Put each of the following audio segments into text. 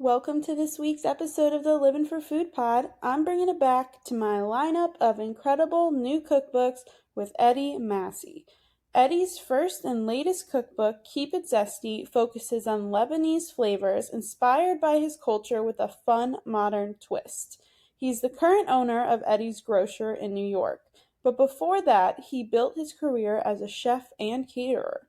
Welcome to this week's episode of the Livvin for Food Pod. I'm bringing it back to my lineup of incredible new cookbooks with Edy Massih. Edy's first and latest cookbook, Keep It Zesty, focuses on Lebanese flavors inspired by his culture with a fun, modern twist. He's the current owner of Edy's Grocer in New York, but before that, he built his career as a chef and caterer.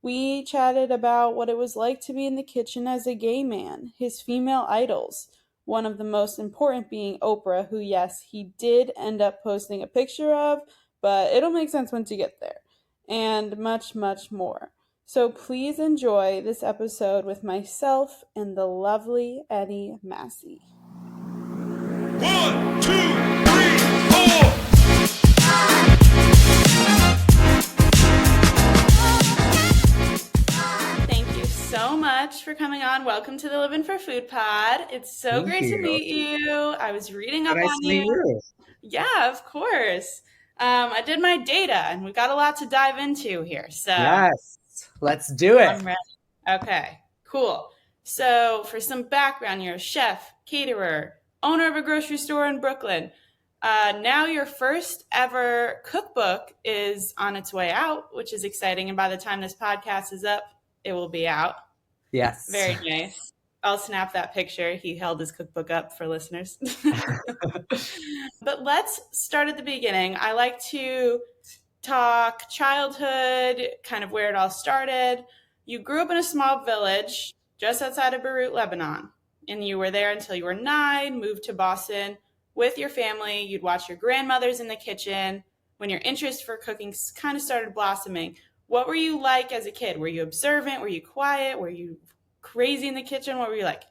We chatted about what it was like to be in the kitchen as a gay man, his female idols, one of the most important being Oprah, who, yes, he did end up posting a picture of, but it'll make sense once you get there, and much, much more. So please enjoy this episode with myself and the lovely Edy Massih. 1, 2, 3, 4. Thank you so much for coming on. Welcome to the Livvin for Food Pod. It's so great to meet you. I was reading up on you. Yeah, of course. I did my data, and we've got a lot to dive into here. So yes, let's do it. I'm ready. Okay, cool. So for some background, you're a chef, caterer, owner of a grocery store in Brooklyn. Now your first ever cookbook is on its way out, which is exciting. And by the time this podcast is up, it will be out. Yes. Very nice. I'll snap that picture. He held his cookbook up for listeners. But let's start at the beginning. I like to talk childhood, kind of where it all started. You grew up in a small village just outside of Beirut, Lebanon, and you were there until you were 9, moved to Boston with your family. You'd watch your grandmothers in the kitchen. When your interest for cooking kind of started blossoming, what were you like as a kid? Were you observant? Were you quiet? Were you crazy in the kitchen? What were you like?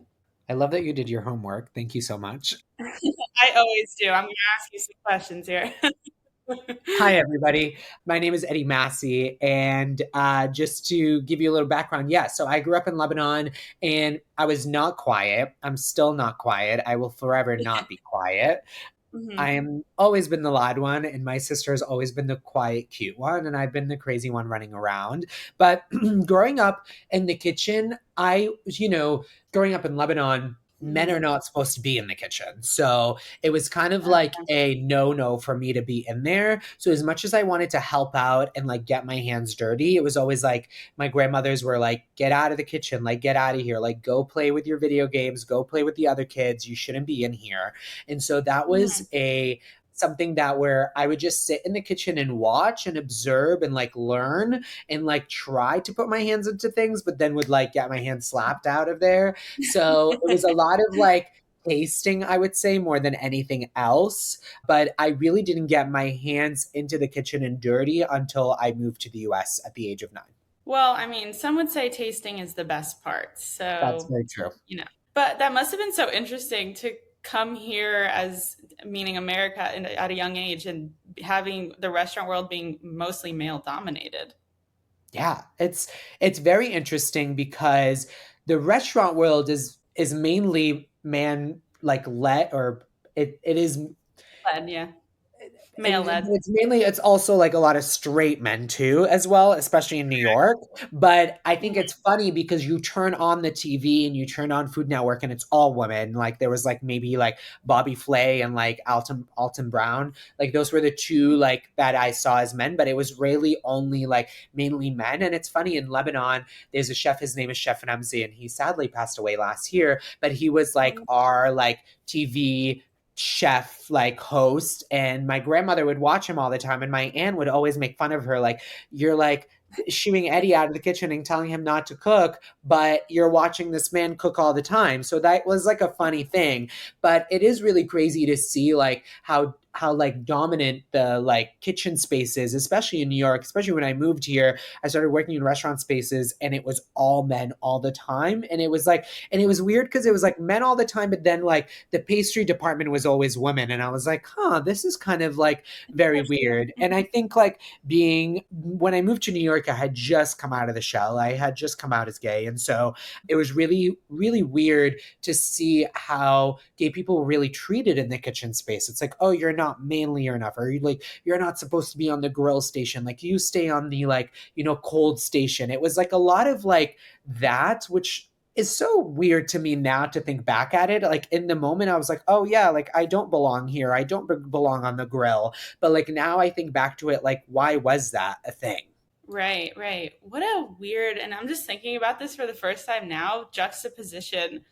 I love that you did your homework. Thank you so much. I always do. I'm going to ask you some questions here. Hi, everybody. My name is Edy Massih, and just to give you a little background, so I grew up in Lebanon, and I was not quiet. I'm still not quiet. I will forever not be quiet. Mm-hmm. I am always been the loud one, and my sister has always been the quiet, cute one, and I've been the crazy one running around. But growing up in the kitchen, growing up in Lebanon, men are not supposed to be in the kitchen. So it was kind of like a no for me to be in there. So as much as I wanted to help out and like get my hands dirty, it was always like my grandmothers were like, get out of the kitchen, like get out of here, like go play with your video games, go play with the other kids. You shouldn't be in here. And so that was something that where I would just sit in the kitchen and watch and observe and like learn and like try to put my hands into things, but then would like get my hands slapped out of there. So it was a lot of like tasting, I would say, more than anything else. But I really didn't get my hands into the kitchen and dirty until I moved to the US at the age of 9. Well, I mean, some would say tasting is the best part. So that's very true. But that must have been so interesting to come here as meaning America at a young age and having the restaurant world being mostly male dominated. Yeah, it's very interesting because the restaurant world is mainly man like led, or it is led, yeah. Male led. It's also like a lot of straight men too, as well, especially in New York. But I think it's funny because you turn on the TV and you turn on Food Network and it's all women. Like there was like maybe like Bobby Flay and like Alton Brown. Like those were the two like that I saw as men, but it was really only like mainly men. And it's funny, in Lebanon, there's a chef, his name is Chef Ramzi, and he sadly passed away last year, but he was like our like TV chef like host, and my grandmother would watch him all the time, and my aunt would always make fun of her, like, you're like shooing Edy out of the kitchen and telling him not to cook, but you're watching this man cook all the time. So that was like a funny thing. But it is really crazy to see like how like dominant the like kitchen space is, especially in New York. Especially when I moved here, I started working in restaurant spaces and it was all men all the time. And it was like, and it was weird because it was like men all the time, but then like the pastry department was always women. And I was like, this is kind of like very weird. And I think like when I moved to New York, I had just come out of the shell. I had just come out as gay. And so it was really, really weird to see how gay people were really treated in the kitchen space. It's like, oh, you're not manly enough, or you're not supposed to be on the grill station, like you stay on the like cold station. It was like a lot of like that, which is so weird to me now to think back at it. Like in the moment, I was like, oh yeah, like I don't belong here. I don't belong on the grill. But like now I think back to it, like, why was that a thing? Right, right. What a weird, and I'm just thinking about this for the first time now, juxtaposition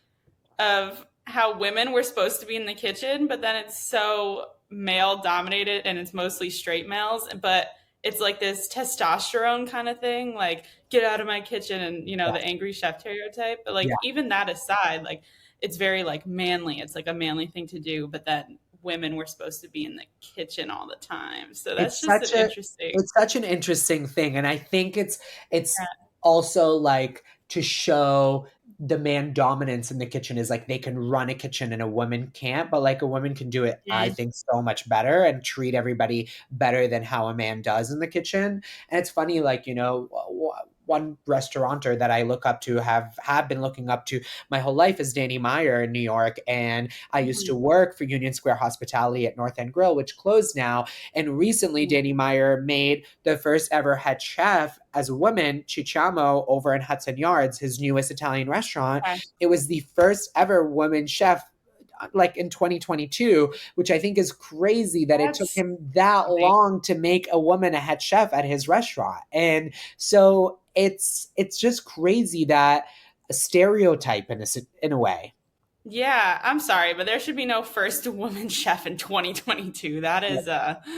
of how women were supposed to be in the kitchen, but then it's so male dominated and it's mostly straight males, but it's like this testosterone kind of thing, like get out of my kitchen and the Yes. angry chef stereotype. But like Yeah. even that aside, like it's very like manly. It's like a manly thing to do, but then women were supposed to be in the kitchen all the time. So that's It's just an such a interesting. it's such an interesting thing, and I think it's Yeah. also like to show the man dominance in the kitchen is like they can run a kitchen and a woman can't, but like a woman can do it, I Mm, think, so much better and treat everybody better than how a man does in the kitchen. And it's funny, like, one restaurateur that I look up to, have been looking up to my whole life, is Danny Meyer in New York. And I used to mhm, work for Union Square Hospitality at North End Grill, which closed now. And recently, mhm. Danny Meyer made the first ever head chef as a woman, Chicciamo, over in Hudson Yards, his newest Italian restaurant. Okay. It was the first ever woman chef, like in 2022, which I think is crazy that it took That's him that amazing. long to make a woman a head chef at his restaurant. And so it's just crazy that a stereotype in a way. Yeah, I'm sorry, but there should be no first woman chef in 2022. That is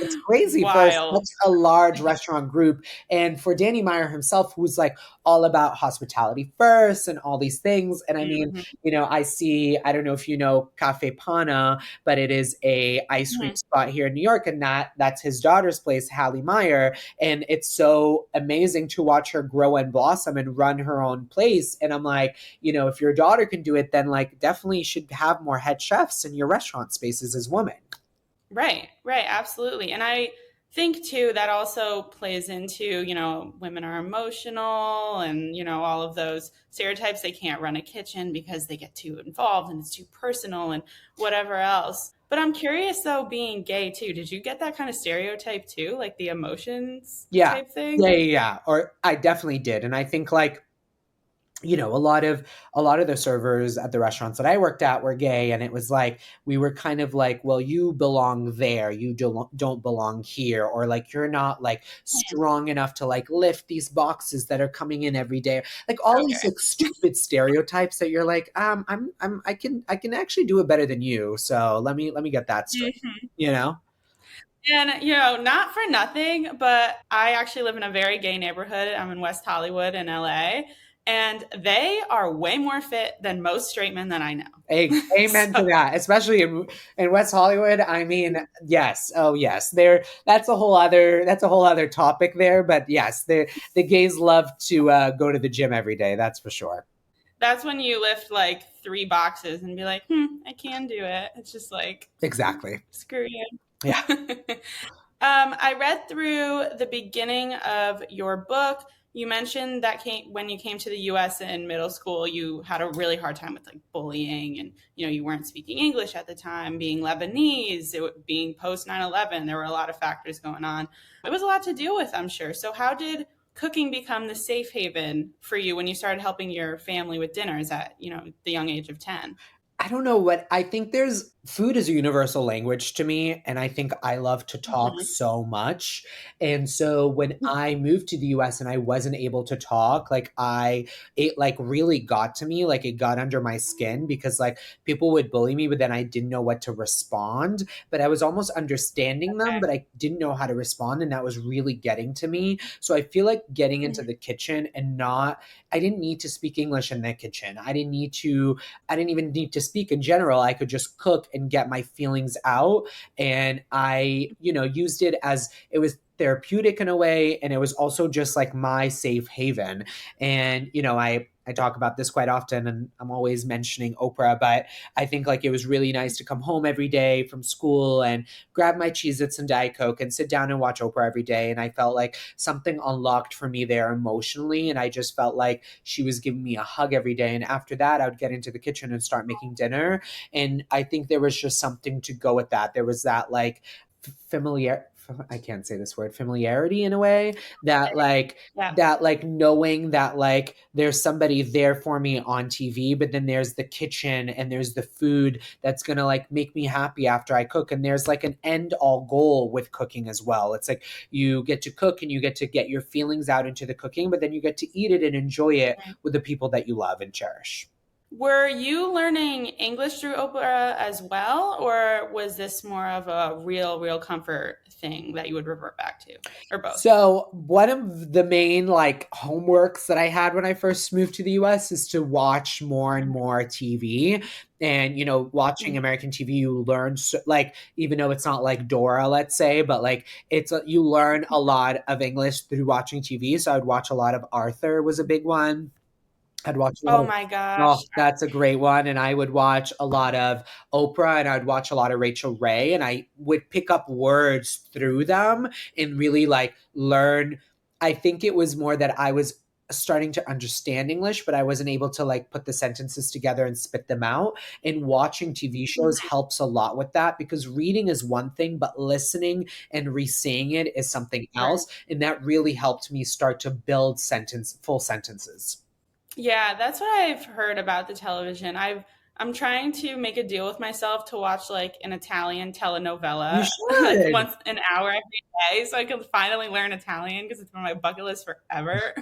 It's crazy for wild. such a large restaurant group. And for Danny Meyer himself, who's like all about hospitality first and all these things. And I mean, Mhm, I don't know if you know Cafe Pana, but it is a ice cream mhm. spot here in New York. And that's his daughter's place, Hallie Meyer. And it's so amazing to watch her grow and blossom and run her own place. And I'm like, if your daughter can do it, then like definitely should have more head chefs in your restaurant spaces as women. Right, right, absolutely. And I think too that also plays into, women are emotional and, all of those stereotypes. They can't run a kitchen because they get too involved and it's too personal and whatever else. But I'm curious though, being gay too, did you get that kind of stereotype too, like the emotions Yeah. type Yeah, thing? yeah, yeah. Or I definitely did. And I think like, a lot of the servers at the restaurants that I worked at were gay, and it was like we were kind of like, well, you belong there, you don't belong here, or like you're not like strong enough to like lift these boxes that are coming in every day, like all these Okay. like stupid stereotypes that you're like, I can actually do it better than you, so let me get that straight, Mhm. you know. And, not for nothing, but I actually live in a very gay neighborhood. I'm in West Hollywood in LA, and they are way more fit than most straight men that I know. Amen to So, that, especially in West Hollywood. I mean, yes, oh yes, there. That's a whole other topic there. But yes, the gays love to go to the gym every day. That's for sure. that's when you lift like 3 boxes and be like, I can do it. It's just like, Exactly. screw you. Yeah. I read through the beginning of your book. You mentioned that when you came to the US in middle school, you had a really hard time with like bullying and you weren't speaking English at the time, being Lebanese, being post 9/11, there were a lot of factors going on. It was a lot to deal with, I'm sure. So how did cooking become the safe haven for you when you started helping your family with dinners at, the young age of 10? I don't know what I think there's food is a universal language to me, and I think I love to talk Mhm. so much. And so when I moved to the US and I wasn't able to talk, like it like really got to me, like it got under my skin because like people would bully me, but then I didn't know what to respond. But I was almost understanding them, but I didn't know how to respond, and that was really getting to me. So I feel like getting into Mhm. the kitchen and not I didn't need to speak English in the kitchen. I didn't even need to speak in general. I could just cook and get my feelings out. And I, used it as it was therapeutic in a way. And it was also just like my safe haven. And, I talk about this quite often and I'm always mentioning Oprah, but I think like it was really nice to come home every day from school and grab my Cheez-Its and Diet Coke and sit down and watch Oprah every day. And I felt like something unlocked for me there emotionally. And I just felt like she was giving me a hug every day. And after that, I would get into the kitchen and start making dinner. And I think there was just something to go with that. There was that like familiar. I can't say this word, familiarity in a way that Yeah. knowing that like there's somebody there for me on TV, but then there's the kitchen and there's the food that's gonna like make me happy after I cook. And there's like an end all goal with cooking as well. It's like you get to cook and you get to get your feelings out into the cooking, but then you get to eat it and enjoy it with the people that you love and cherish. Were you learning English through Oprah as well, or was this more of a real comfort thing that you would revert back to, or both? So one of the main like homeworks that I had when I first moved to the US is to watch more and more TV. And watching Mhm. American TV, you learn like even though it's not like Dora, let's say, but like you learn a lot of English through watching TV. So I would watch a lot of Arthur was a big one. I'd watch a lot Oh of my gosh. oh, that's a great one, and I would watch a lot of Oprah, and I'd watch a lot of Rachel Ray, and I would pick up words through them and really, like, learn. I think it was more that I was starting to understand English, but I wasn't able to, like, put the sentences together and spit them out, and watching TV shows Mhm. helps a lot with that because reading is one thing, but listening and re-saying it is something Right. else, and that really helped me start to build full sentences. Yeah, that's what I've heard about the television. I'm trying to make a deal with myself to watch like an Italian You telenovela like should. once an hour every day so I can finally learn Italian because it's been on my bucket list forever.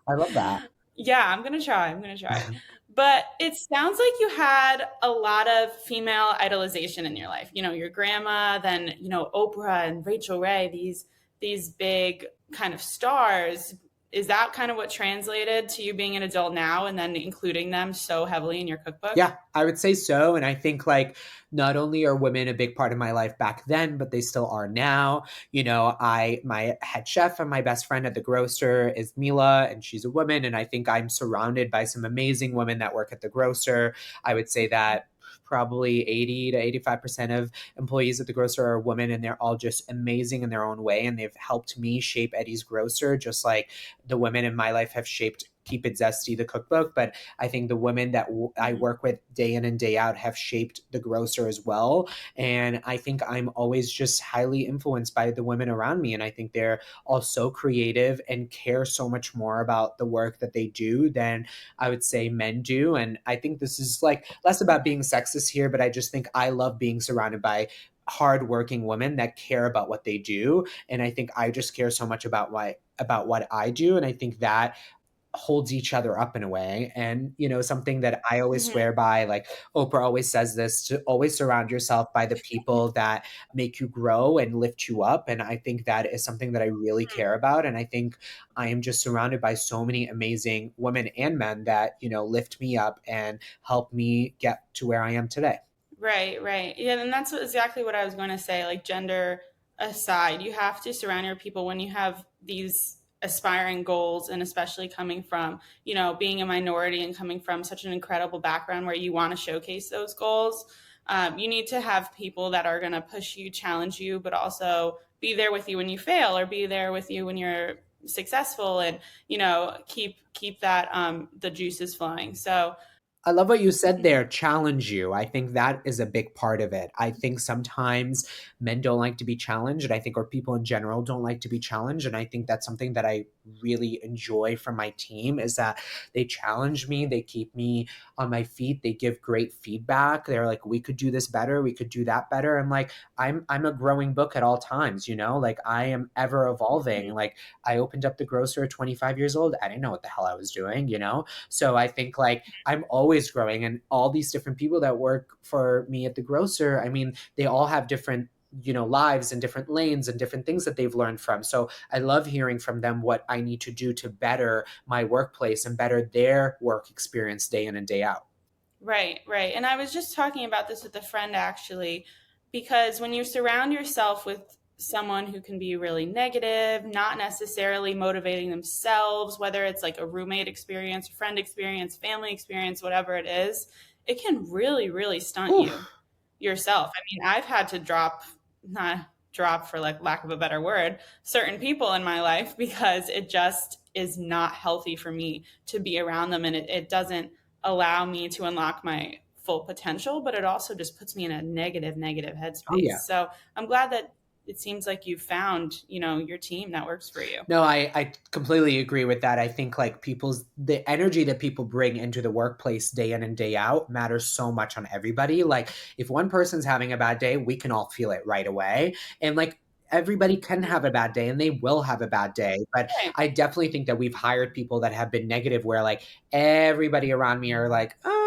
I love that. Yeah, I'm gonna try. I'm gonna try. But it sounds like you had a lot of female idolization in your life. You know, your grandma, then Oprah and Rachel Ray, these big kind of stars. Is that kind of what translated to you being an adult now, and then including them so heavily in your cookbook? Yeah, I would say so. And I think like not only are women a big part of my life back then, but they still are now. My head chef and my best friend at the grocer is Mila, and she's a woman. And I think I'm surrounded by some amazing women that work at the grocer. I would say that probably 80 to 85% of employees at the grocer are women, and they're all just amazing in their own way. And they've helped me shape Edy's Grocer, just like the women in my life have shaped Keep It Zesty, the cookbook. But I think the women that I Mhm. work with day in and day out have shaped the grocer as well. And I think I'm always just highly influenced by the women around me. And I think they're all so creative and care so much more about the work that they do than I would say men do. And I think this is like less about being sexist here, but I just think I love being surrounded by hardworking women that care about what they do. And I think I just care so much about what I do. And I think that holds each other up in a way. And, something that I always Mhm. swear by, like Oprah always says this, to always surround yourself by the people that make you grow and lift you up. And I think that is something that I really care about. And I think I am just surrounded by so many amazing women and men that, lift me up and help me get to where I am today. Right, right. Yeah, and that's exactly what I was going to say. Like, gender aside, you have to surround your people when you have these aspiring goals, and especially coming from, being a minority and coming from such an incredible background where you want to showcase those goals. You need to have people that are going to push you, challenge you, but also be there with you when you fail or be there with you when you're successful and, keep that, the juices flowing. So, I love what you said there, challenge you. I think that is a big part of it. I think sometimes men don't like to be challenged, and I think, or people in general don't like to be challenged. And I think that's something that I really enjoy from my team is that they challenge me, they keep me on my feet, they give great feedback. They're like, we could do this better, we could do that better. And like I'm a growing book at all times, like I am ever evolving. Like I opened up the grocer at 25 years old. I didn't know what the hell I was doing. So I think like I'm always growing, and all these different people that work for me at the grocer, I mean, they all have different lives and different lanes and different things that they've learned from. So I love hearing from them what I need to do to better my workplace and better their work experience day in and day out. right, right. And I was just talking about this with a friend actually, because when you surround yourself with someone who can be really negative, not necessarily motivating themselves, whether it's like a roommate experience, a friend experience, family experience, whatever it is, it can really stunt Whew. you yourself. I mean, I've had to not drop for like lack of a better word, certain people in my life because it just is not healthy for me to be around them, and it doesn't allow me to unlock my full potential, but it also just puts me in a negative Oh headspace. yeah. So I'm glad that it seems like you've found, your team that works for you. No, I completely agree with that. I think like the energy that people bring into the workplace day in and day out matters so much on everybody. Like if one person's having a bad day, we can all feel it right away. And like everybody can have a bad day and they will have a bad day. But Right. I definitely think that we've hired people that have been negative where like everybody around me are like, oh,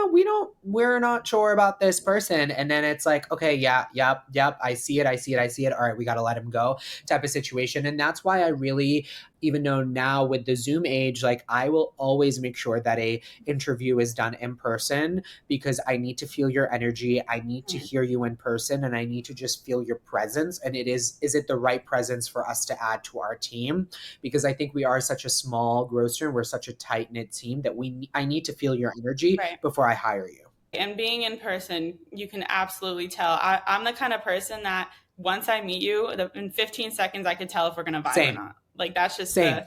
we're not sure about this person. And then it's like, okay, yeah, yep, I see it, I see it, I see it. All right, we got to let him go type of situation. And that's why I really, even though now with the Zoom age, like I will always make sure that a interview is done in person because I need to feel your energy. I need to hear you in person and I need to just feel your presence. And is it the right presence for us to add to our team? Because I think we are such a small grocer and we're such a tight knit team that I need to feel your energy Right. before I hire you. And being in person, you can absolutely tell. I'm the kind of person that once I meet you, in 15 seconds, I could tell if we're going to vibe or Same, not. Like, that's just same.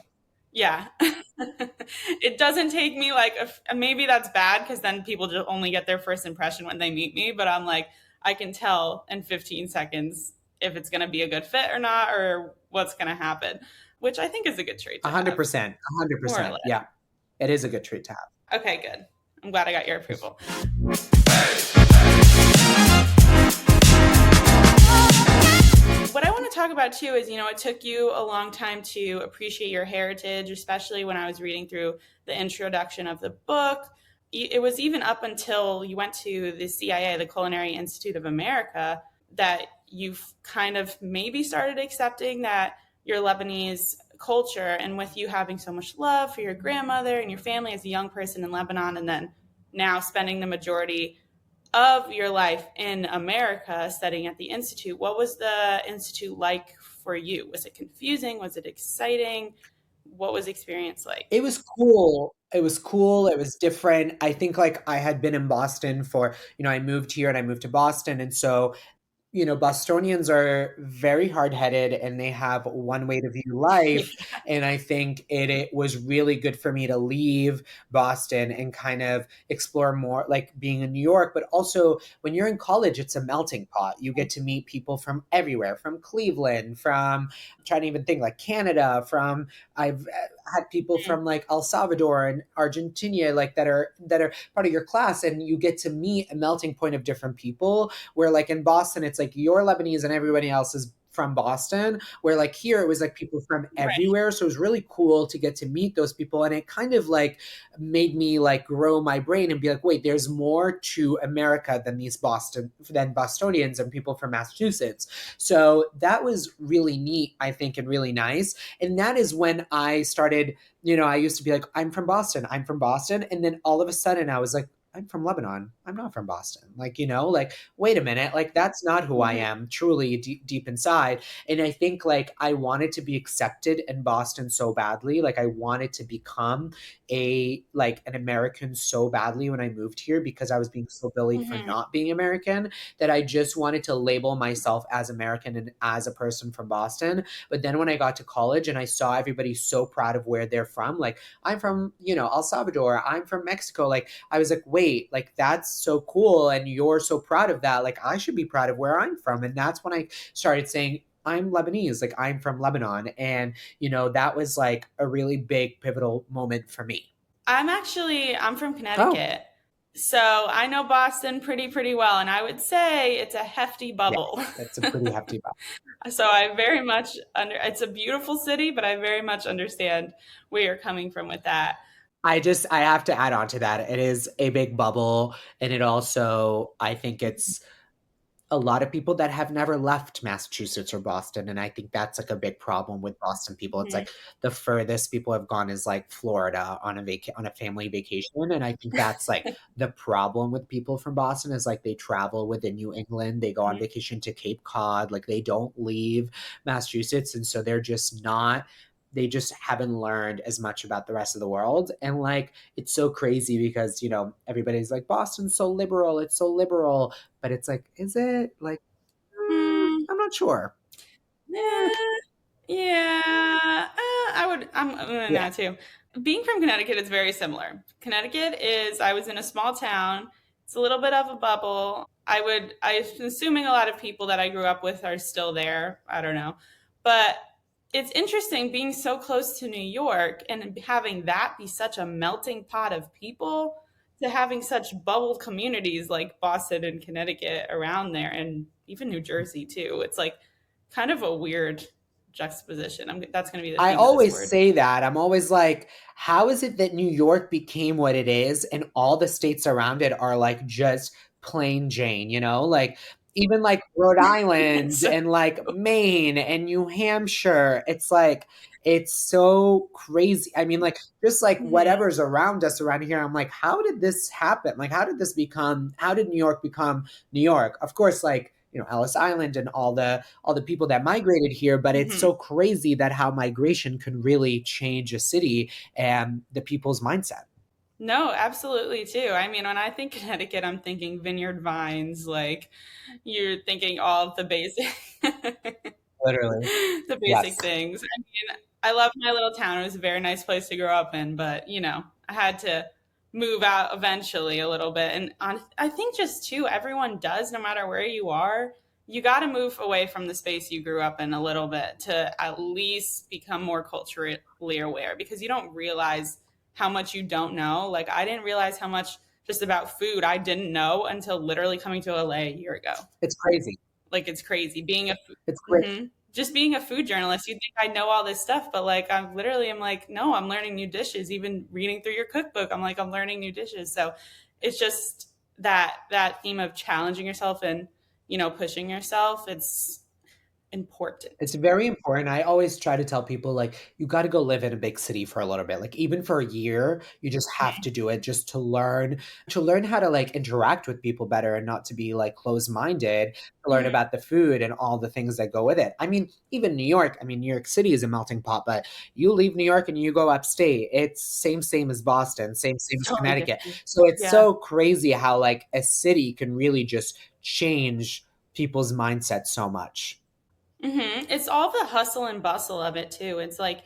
yeah. It doesn't take me like, maybe that's bad because then people just only get their first impression when they meet me. But I'm like, I can tell in 15 seconds if it's going to be a good fit or not, or what's going to happen, which I think is a good trait A to hundred have, percent, a hundred more or percent. less. Yeah, it is a good trait to have. Okay, good. I'm glad I got your approval. What I want to talk about too is, it took you a long time to appreciate your heritage, especially when I was reading through the introduction of the book. It was even up until you went to the CIA, the Culinary Institute of America, that you've kind of maybe started accepting that your Lebanese culture, and with you having so much love for your grandmother and your family as a young person in Lebanon, and then now spending the majority of your life in America studying at the Institute. What was the Institute like for you? Was it confusing? Was it exciting? What was the experience like? It was cool. It was cool. It was different. I think like I had been in Boston for, I moved here and I moved to Boston. And so Bostonians are very hard-headed and they have one way to view Yeah. life. And I think it was really good for me to leave Boston and kind of explore more like being in New York. But also when you're in college, it's a melting pot. You get to meet people from everywhere, from Cleveland, from I'm trying to even think like Canada, from I've had people from like El Salvador and Argentina, like that are part of your class, and you get to meet a melting point of different people where like in Boston, it's like you're Lebanese and everybody else is from Boston, where like here it was like people from Right. everywhere. So it was really cool to get to meet those people. And it kind of like made me like grow my brain and be like, wait, there's more to America than than Bostonians and people from Massachusetts. So that was really neat, I think, and really nice. And that is when I started, I used to be like, I'm from Boston, I'm from Boston. And then all of a sudden I was like, I'm from Lebanon. I'm not from Boston. Like, like, wait a minute, like, that's not who I Mhm. am truly deep inside. And I think, like, I wanted to be accepted in Boston so badly. Like, I wanted to become an American so badly when I moved here because I was being so bullied for Mhm. not being American that I just wanted to label myself as American and as a person from Boston. But then when I got to college and I saw everybody so proud of where they're from, like, I'm from, El Salvador, I'm from Mexico, like, I was like, wait, like that's so cool. And you're so proud of that. Like, I should be proud of where I'm from. And that's when I started saying, I'm Lebanese, like, I'm from Lebanon. And, that was like a really big pivotal moment for me. I'm from Oh, Connecticut. So I know Boston pretty well, and I would say it's a hefty yeah, bubble. that's a pretty hefty vibe. So I very much it's a beautiful city, but I very much understand where you're coming from with that. I have to add on to that. It is a big bubble. And it also, I think it's a lot of people that have never left Massachusetts or Boston. And I think that's like a big problem with Boston people. It's Mhm. like the furthest people have gone is like Florida on on a family vacation. And I think that's like the problem with people from Boston is like they travel within New England, they go on Mhm. vacation to Cape Cod, like they don't leave Massachusetts. And so they just haven't learned as much about the rest of the world. And like it's so crazy because, everybody's like Boston's so liberal, it's so liberal, but it's like, is it? Like, Hmm. I'm not sure. Eh, Eh, yeah, I'm yeah. not too. Being from Connecticut is very similar. Connecticut is, I was in a small town, It's a little bit of a bubble. I'm assuming a lot of people that I grew up with are still there. I don't know. But it's interesting being so close to New York and having that be such a melting pot of people to having such bubble communities like Boston and Connecticut around there and even New Jersey too. It's like kind of a weird juxtaposition. That's going to be the I theme of this always word. say that. I'm always like, how is it that New York became what it is and all the states around it are like just plain Jane, you know? Like even like Rhode It's Island so and like Maine and New Hampshire, it's like it's so crazy. I mean, like just like mhm. whatever's around us around here, I'm like, how did this happen? Like, how did New York become New York? Of course, like, you know, Ellis Island and all the people that migrated here, but it's Mhm. so crazy that how migration can really change a city and the people's mindset. No, absolutely too. I mean, when I think Connecticut, I'm thinking vineyard vines, like you're thinking all of the basic Literally. the basic Yes. things. I mean, I love my little town. It was a very nice place to grow up in, but I had to move out eventually a little bit. And I think just too, everyone does, no matter where you are. You got to move away from the space you grew up in a little bit to at least become more culturally aware because you don't realize how much you don't know. Like, I didn't realize how much just about food I didn't know until literally coming to LA a year ago. It's crazy. Like, it's crazy being a It's great. mhm. Just being a food journalist. You think I know all this stuff, but like I'm like, no, I'm learning new dishes. Even reading through your cookbook, I'm like, I'm learning new dishes. So it's just that theme of challenging yourself and pushing yourself. It's It's important. very important. I always try to tell people like you got to go live in a big city for a little bit. Like even for a year, you just have to do it just to learn how to like interact with people better and not to be like closed-minded, to learn Mhm. about the food and all the things that go with it. I mean, even New York, I mean, New York City is a melting pot, but you leave New York and you go upstate, it's same as Boston, same It's as totally Connecticut. different. So it's Yeah. so crazy how like a city can really just change people's mindset so much. It's all the hustle and bustle of it too. It's like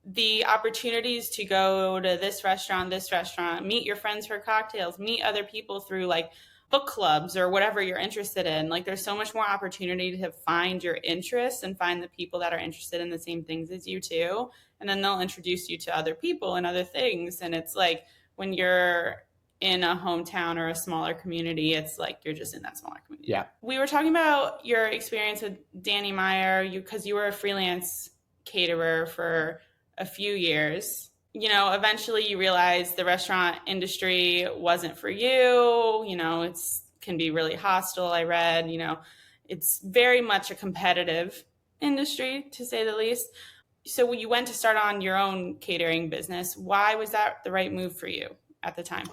the opportunities to go to this restaurant, meet your friends for cocktails, meet other people through like book clubs or whatever you're interested in. Like there's so much more opportunity to find your interests and find the people that are interested in the same things as you too. And then they'll introduce you to other people and other things. And it's like when you're in a hometown or a smaller community, it's like you're just in that smaller community. Yeah. We were talking about your experience with Danny Meyer, because you were a freelance caterer for a few years. Eventually you realize the restaurant industry wasn't for you. It's can be really hostile. I read, it's very much a competitive industry to say the least. So when you went to start on your own catering business, why was that the right move for you at the time?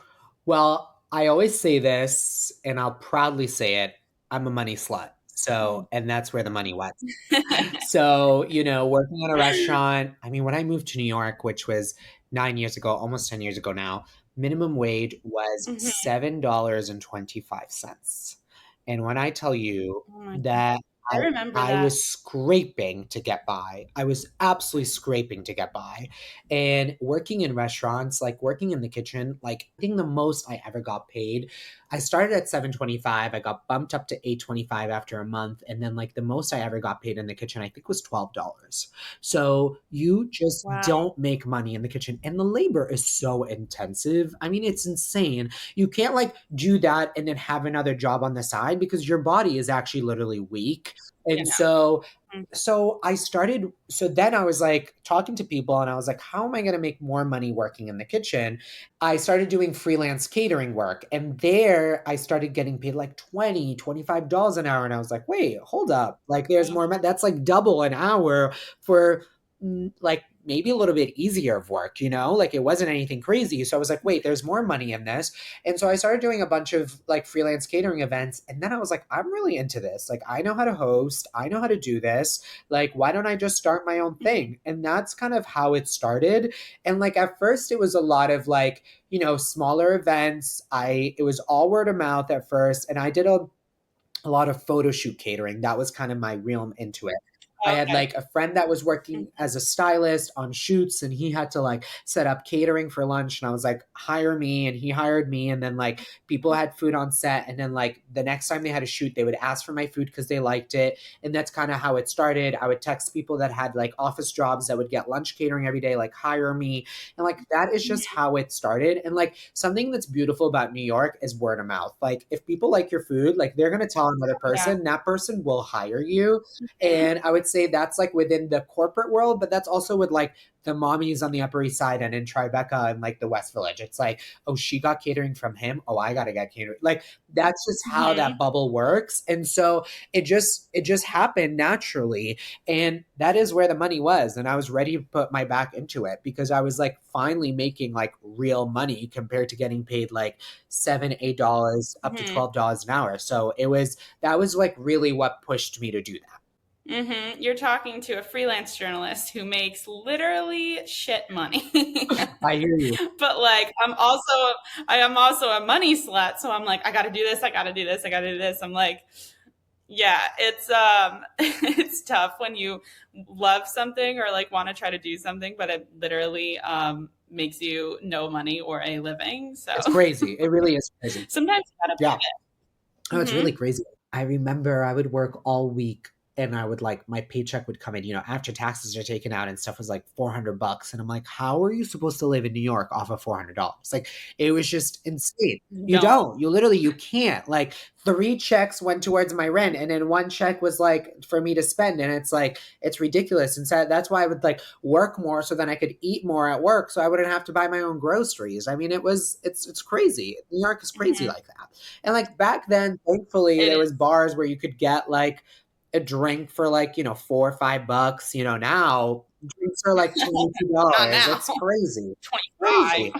Well, I always say this, and I'll proudly say it. I'm a money slut. So, and that's where the money went. So, you know, working in a restaurant, I mean, when I moved to New York, which was 9 years ago, almost 10 years ago now, minimum wage was Mhm. $7.25. And when I tell you Oh my God. that I I, remember I that. was scraping to get by, I was absolutely scraping to get by. And working in restaurants, like working in the kitchen, like I think the most I ever got paid, I started at 7.25. I got bumped up to 8.25 after a month, and then like the most I ever got paid in the kitchen I think was $12. So you just Wow. don't make money in the kitchen, and the labor is so intensive. I mean, it's insane. You can't like do that and then have another job on the side because your body is actually literally weak. You And know. Mm. so then I was like talking to people and I was like, how am I going to make more money working in the kitchen? I started doing freelance catering work, and there I started getting paid like 20, $25 an hour. And I was like, wait, hold up. Like there's more money. That's like double an hour for like maybe a little bit easier of work, you know, like it wasn't anything crazy. So I was like, wait, there's more money in this. And so I started doing a bunch of like freelance catering events. And then I was like, I'm really into this. Like, I know how to host, I know how to do this. Like, why don't I just start my own thing? And that's kind of how it started. And like at first, it was a lot of like, you know, smaller events. It was all word of mouth at first. And I did a lot of photo shoot catering. That was kind of my realm into it. I had Okay. like a friend that was working Mhm. as a stylist on shoots, and he had to like set up catering for lunch. And I was like, hire me. And he hired me. And then like people had food on set. And then like the next time they had a shoot, they would ask for my food because they liked it. And that's kind of how it started. I would text people that had like office jobs that would get lunch catering every day, like hire me. And like that is just how it started. And like something that's beautiful about New York is word of mouth. Like if people like your food, like they're going to tell another Yeah. person, that person will hire you. Mhm. And I would say that's like within the corporate world, but that's also with like the mommies on the Upper East Side and in Tribeca and like the West Village. It's like, oh, she got catering from him. Oh, I gotta get catering. Like that's just how that Mhm. bubble works. And so it just happened naturally. And that is where the money was. And I was ready to put my back into it because I was like finally making like real money compared to getting paid like $7, $8 up to Mhm. $12 an hour. So that was like really what pushed me to do that. You're talking to a freelance journalist who makes literally shit money. I hear you. But like I am also a money slut, so I'm like I got to do this, I got to do this, I got to do this. I'm like yeah, it's it's tough when you love something or like want to try to do something but it literally makes you no money or a living. So It's crazy. It really is crazy. sometimes you got to Yeah. Oh, it's pivot. really crazy. I remember I would work all week and I would like my paycheck would come in, after taxes are taken out and stuff was like $400. And I'm like, how are you supposed to live in New York off of $400? Like it was just insane. You Don't. don't. You can't. Like three checks went towards my rent and then one check was like for me to spend. And it's like, it's ridiculous. And so that's why I would like work more so then I could eat more at work so I wouldn't have to buy my own groceries. I mean, it's crazy. New York is crazy Mhm. like that. And like back then, thankfully, It there is was bars where you could get like a drink for like, $4 or $5. Now drinks are like not $22. now. It's crazy. 25. Crazy.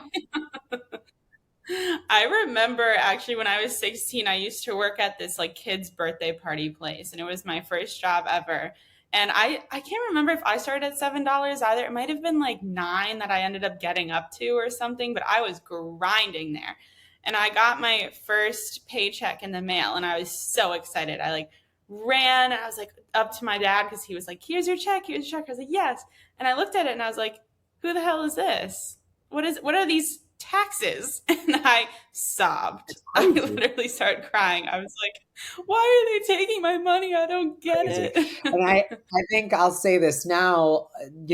I remember actually when I was 16, I used to work at this like kids' birthday party place, and it was my first job ever. And I can't remember if I started at $7 either. It might have been like nine that I ended up getting up to or something, but I was grinding there. And I got my first paycheck in the mail, and I was so excited. I like ran and I was like up to my dad because he was like, "Here's your check, here's your check." I was like, "Yes." And I looked at it and I was like, "Who the hell is this? What are these taxes?" And I sobbed. It's I crazy. literally started crying. I was like, why are they taking my money? I don't get Crazy. And it. I think I'll say this now,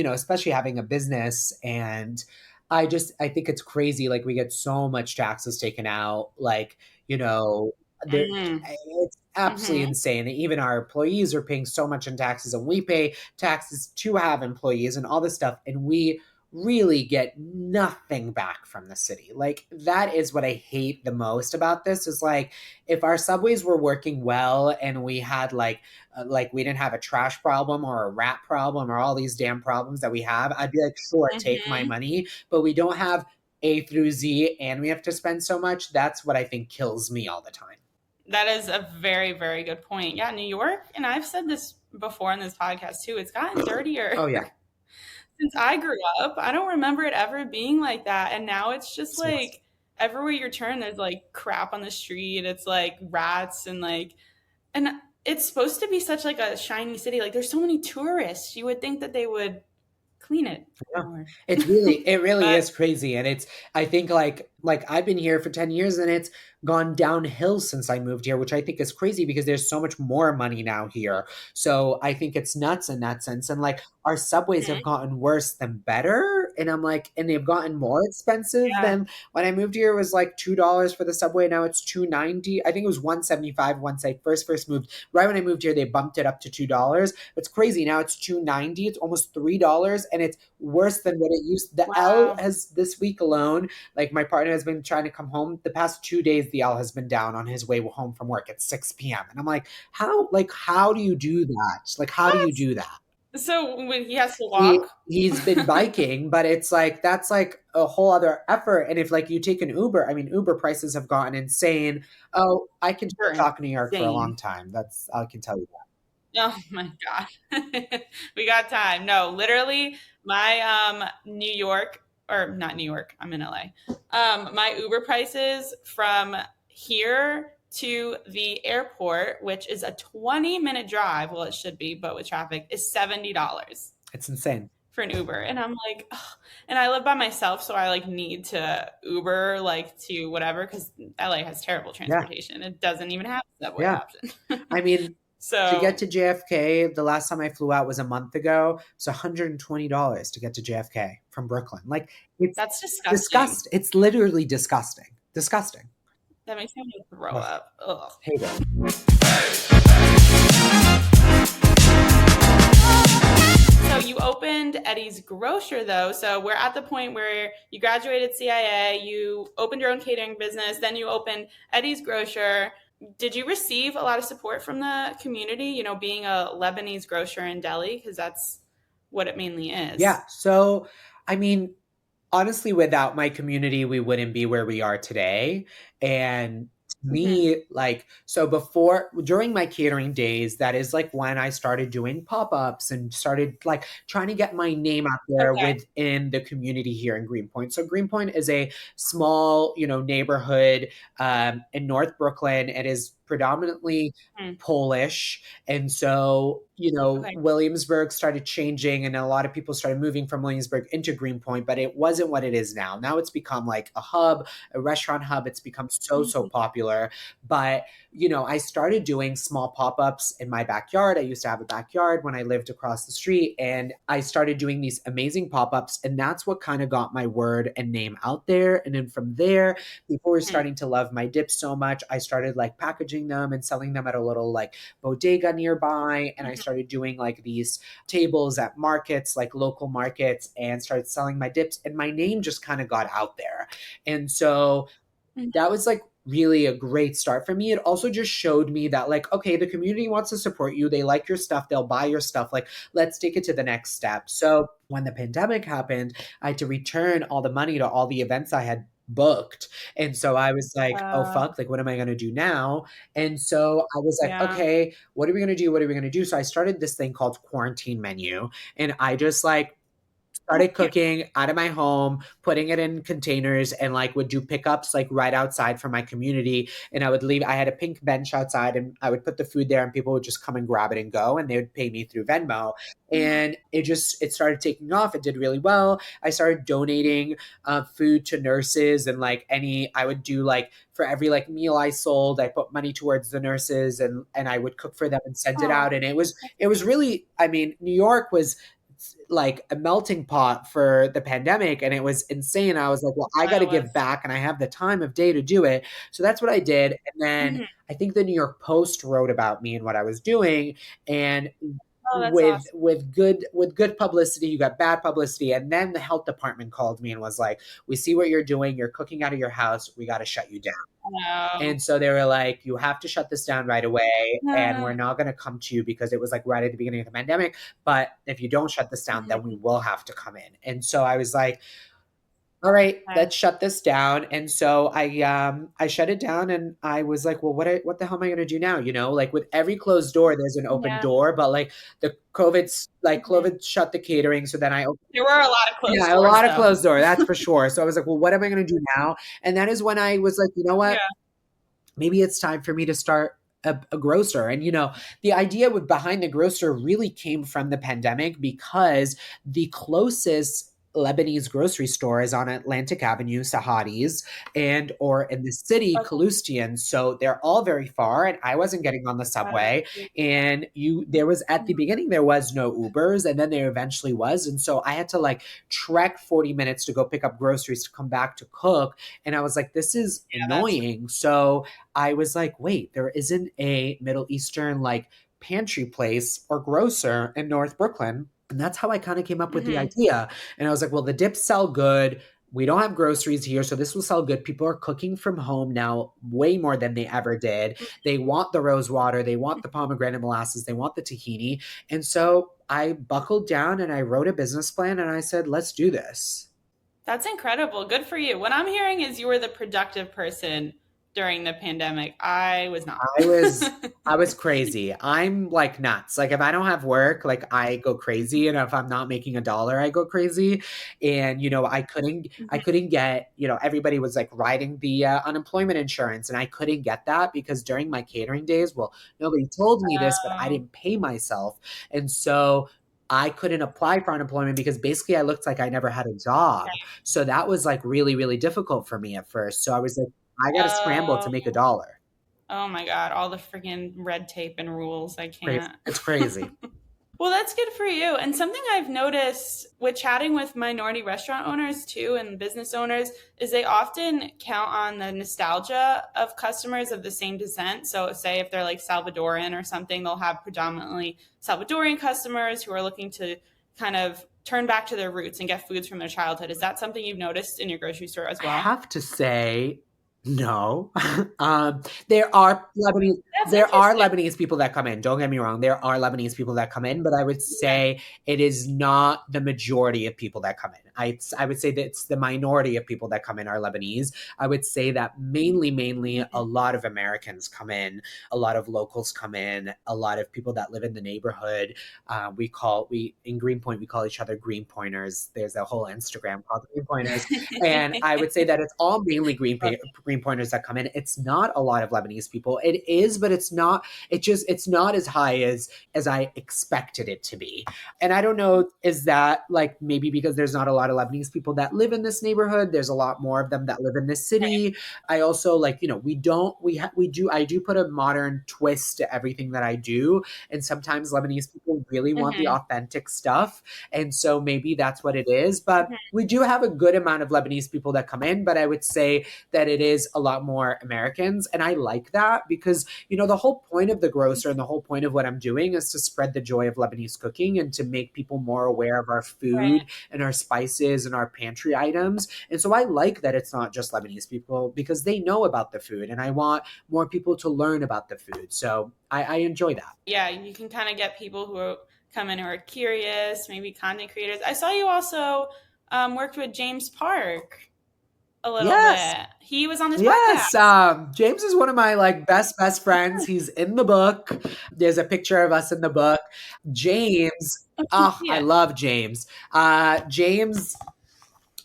especially having a business and I think it's crazy. Like we get so much taxes taken out. Like, you know, there Mm-hmm. it's absolutely Mm-hmm. insane. And even our employees are paying so much in taxes and we pay taxes to have employees and all this stuff. And we really get nothing back from the city. Like that is what I hate the most about this is like if our subways were working well and we had like we didn't have a trash problem or a rat problem or all these damn problems that we have, I'd be like, sure, take my Mm-hmm. money. But we don't have A through Z and we have to spend so much. That's what I think kills me all the time. That is a very, very good point. Yeah, New York, and I've said this before in this podcast too, it's gotten dirtier Oh yeah. since I grew up. I don't remember it ever being like that. And now it's just It's worse. like everywhere you turn, there's like crap on the street. It's like rats and like and it's supposed to be such like a shiny city. Like there's so many tourists. You would think that they would clean it Yeah. more. It really But is crazy. And I think like I've been here for 10 years and it's gone downhill since I moved here, which I think is crazy because there's so much more money now here. So I think it's nuts in that sense. And like our subways have mhm, gotten worse than better. And I'm like, and they've gotten more expensive yeah. than when I moved here, it was like $2 for the subway. Now it's 2.90. I think it was 1.75 once I first moved. Right when I moved here, they bumped it up to $2. It's crazy. Now it's 2.90. It's almost $3 and it's worse than what it used. The L Wow. has this week alone, like my partner has been trying to come home. The past 2 days, the L has been down on his way home from work at 6 p.m. And I'm like, how do you do that? Like, how do you What? do that? So when he has to He walk, he's been biking, but it's like that's like a whole other effort. And if like you take an Uber, I mean, Uber prices have gotten insane. Oh, I can you're talk New York for a long insane. time. That's I can tell you Oh my God. We got time. No, literally my New York or not New York, I'm in LA. My Uber prices from here to the airport, which is a 20-minute drive. Well, it should be, but with traffic, is $70 It's insane. for an Uber. And I'm like, ugh. And I live by myself, so I like need to Uber like to whatever because LA has terrible Yeah. transportation. It doesn't even have a subway Yeah. option. I mean, to get So to JFK, the last time I flew out was a month ago. It's $120 to get to JFK from Brooklyn. Like, it's that's disgusting. disgusting. It's literally disgusting. Disgusting. That makes me want to throw Ugh, up. Ugh. hate it. So you opened Edy's Grocer, though. So we're at the point where you graduated CIA, you opened your own catering business, then you opened Edy's Grocer. Did you receive a lot of support from the community, being a Lebanese grocer in Delhi? Because that's what it mainly is. Yeah. So, I mean, honestly, without my community, we wouldn't be where we are today. And to Mm-hmm. me, like, so during my catering days, that is like when I started doing pop-ups and started like trying to get my name out there Okay. within the community here in Greenpoint. So Greenpoint is a small, neighborhood in North Brooklyn. It is predominantly Mm. Polish. And so, Okay. Williamsburg started changing and a lot of people started moving from Williamsburg into Greenpoint, but it wasn't what it is now. Now it's become like a hub, a restaurant hub. It's become so Mhm. popular. But, I started doing small pop ups in my backyard. I used to have a backyard when I lived across the street, and I started doing these amazing pop ups. And that's what kind of got my word and name out there. And then from there, people were Mm. starting to love my dips so much. I started like packaging them and selling them at a little like bodega nearby. And I Mhm. started doing like these tables at markets, like local markets, and started selling my dips. And my name just kind of got out there. And so Mhm. that was like really a great start for me. It also just showed me that, like, okay, the community wants to support you. They like your stuff. They'll buy your stuff. Like, let's take it to the next step. So when the pandemic happened, I had to return all the money to all the events I had booked. And so I was like, oh, Uh, fuck, like, what am I going to do now? And so I was like, yeah. okay, what are we going to do? What are we going to do? So I started this thing called Quarantine Menu. And I just like, Oh, started cute. cooking out of my home, putting it in containers, and like would do pickups like right outside from my community. And I would leave, I had a pink bench outside and I would put the food there and people would just come and grab it and go and they would pay me through Venmo. Mhm. And it started taking off. It did really well. I started donating food to nurses and like I would do like for every like meal I sold, I put money towards the nurses and I would cook for them and send it Oh, out. And that's it was sweet. really, I mean, New York was like a melting pot for the pandemic and it was insane. I was like, well, I got I to give was. back and I have the time of day to do it. So that's what I did. And then Mhm. I think the New York Post wrote about me and what I was doing. And Oh, that's awesome. with good publicity, you got bad publicity. And then the health department called me and was like, we see what you're doing. You're cooking out of your house. We got to shut you down. Oh. And so they were like, you have to shut this down right away. And Uh, we're not going to come to you because it was like right at the beginning of the pandemic. But if you don't shut this down, then we mhm. will have to come in. And so I was like, all right, Okay. let's shut this down. And so I shut it down and I was like, well, what the hell am I going to do now? Like with every closed door, there's an open Yeah. door, but like Mhm. COVID shut the catering. So then There were a lot of closed yeah, a doors, lot of though. closed door, that's for sure. So I was like, well, what am I going to do now? And that is when I was like, you know what? Yeah. Maybe it's time for me to start a grocer. And the idea behind the grocer really came from the pandemic because the closest Lebanese grocery store is on Atlantic Avenue, Sahadi's, and or in the city, Okay. Calustian. So they're all very far, and I wasn't getting on the subway. And there was at the beginning there was no Ubers, and then there eventually was, and so I had to like trek 40 minutes to go pick up groceries to come back to cook. And I was like, this is Yeah, that's annoying. So I was like, wait, there isn't a Middle Eastern like pantry place or grocer in North Brooklyn. And that's how I kind of came up with the mhm. idea. And I was like, well, the dips sell good. We don't have groceries here, so this will sell good. People are cooking from home now way more than they ever did. They want the rose water, they want the pomegranate molasses, they want the tahini. And so I buckled down and I wrote a business plan and I said, let's do this. That's incredible. Good for you. What I'm hearing is you were the productive person during the pandemic. I was not. I was I was crazy. I'm like nuts. Like if I don't have work, like I go crazy, and if I'm not making a dollar, I go crazy. And I Mhm. couldn't get, everybody was like riding the unemployment insurance, and I couldn't get that because during my catering days, well, nobody told me this, but I Oh, didn't pay myself. And so I couldn't apply for unemployment because basically I looked like I never had a job. okay. So that was like really, really difficult for me at first. So I was like, I got to scramble to Oh, make a dollar. oh my God. All the freaking red tape and rules. I Crazy. can't. It's crazy. Well, that's good for you. And something I've noticed with chatting with minority restaurant owners too and business owners is they often count on the nostalgia of customers of the same descent. So, say if they're like Salvadoran or something, they'll have predominantly Salvadorian customers who are looking to kind of turn back to their roots and get foods from their childhood. Is that something you've noticed in your grocery store as I well? have to say no. There are That's interesting. Lebanese people that come in. Don't get me wrong. There are Lebanese people that come in, but I would Yeah. say it is not the majority of people that come in. I would say that it's the minority of people that come in are Lebanese. I would say that mainly a Mhm. lot of Americans come in, a lot of locals come in, a lot of people that live in the neighborhood. We in Greenpoint we call each other Green Pointers. There's a whole Instagram called Green Pointers, and I would say that it's all mainly green pointers that come in. It's not a lot of Lebanese people. It is, but it's not. It's not as high as I expected it to be. And I don't know, is that like maybe because there's not a lot of Lebanese people that live in this neighborhood? There's a lot more of them that live in this city. I also like, we don't we do I do put a modern twist to everything that I do, and sometimes Lebanese people really want the Mhm. authentic stuff, and so maybe that's what it is. But Mhm. we do have a good amount of Lebanese people that come in, but I would say that it is a lot more Americans. And I like that because, the whole point of the grocer and the whole point of what I'm doing is to spread the joy of Lebanese cooking and to make people more aware of our Right. food and our spices and our pantry items. And so I like that it's not just Lebanese people because they know about the food, and I want more people to learn about the food. So I enjoy that. Yeah, you can kind of get people who come in who are curious, maybe content creators. I saw you also worked with James Park a little Yes. bit. He was on this Yes, podcast. James is one of my like best friends. He's in the book. There's a picture of us in the book. James, Oh, can you see I it? love James. James,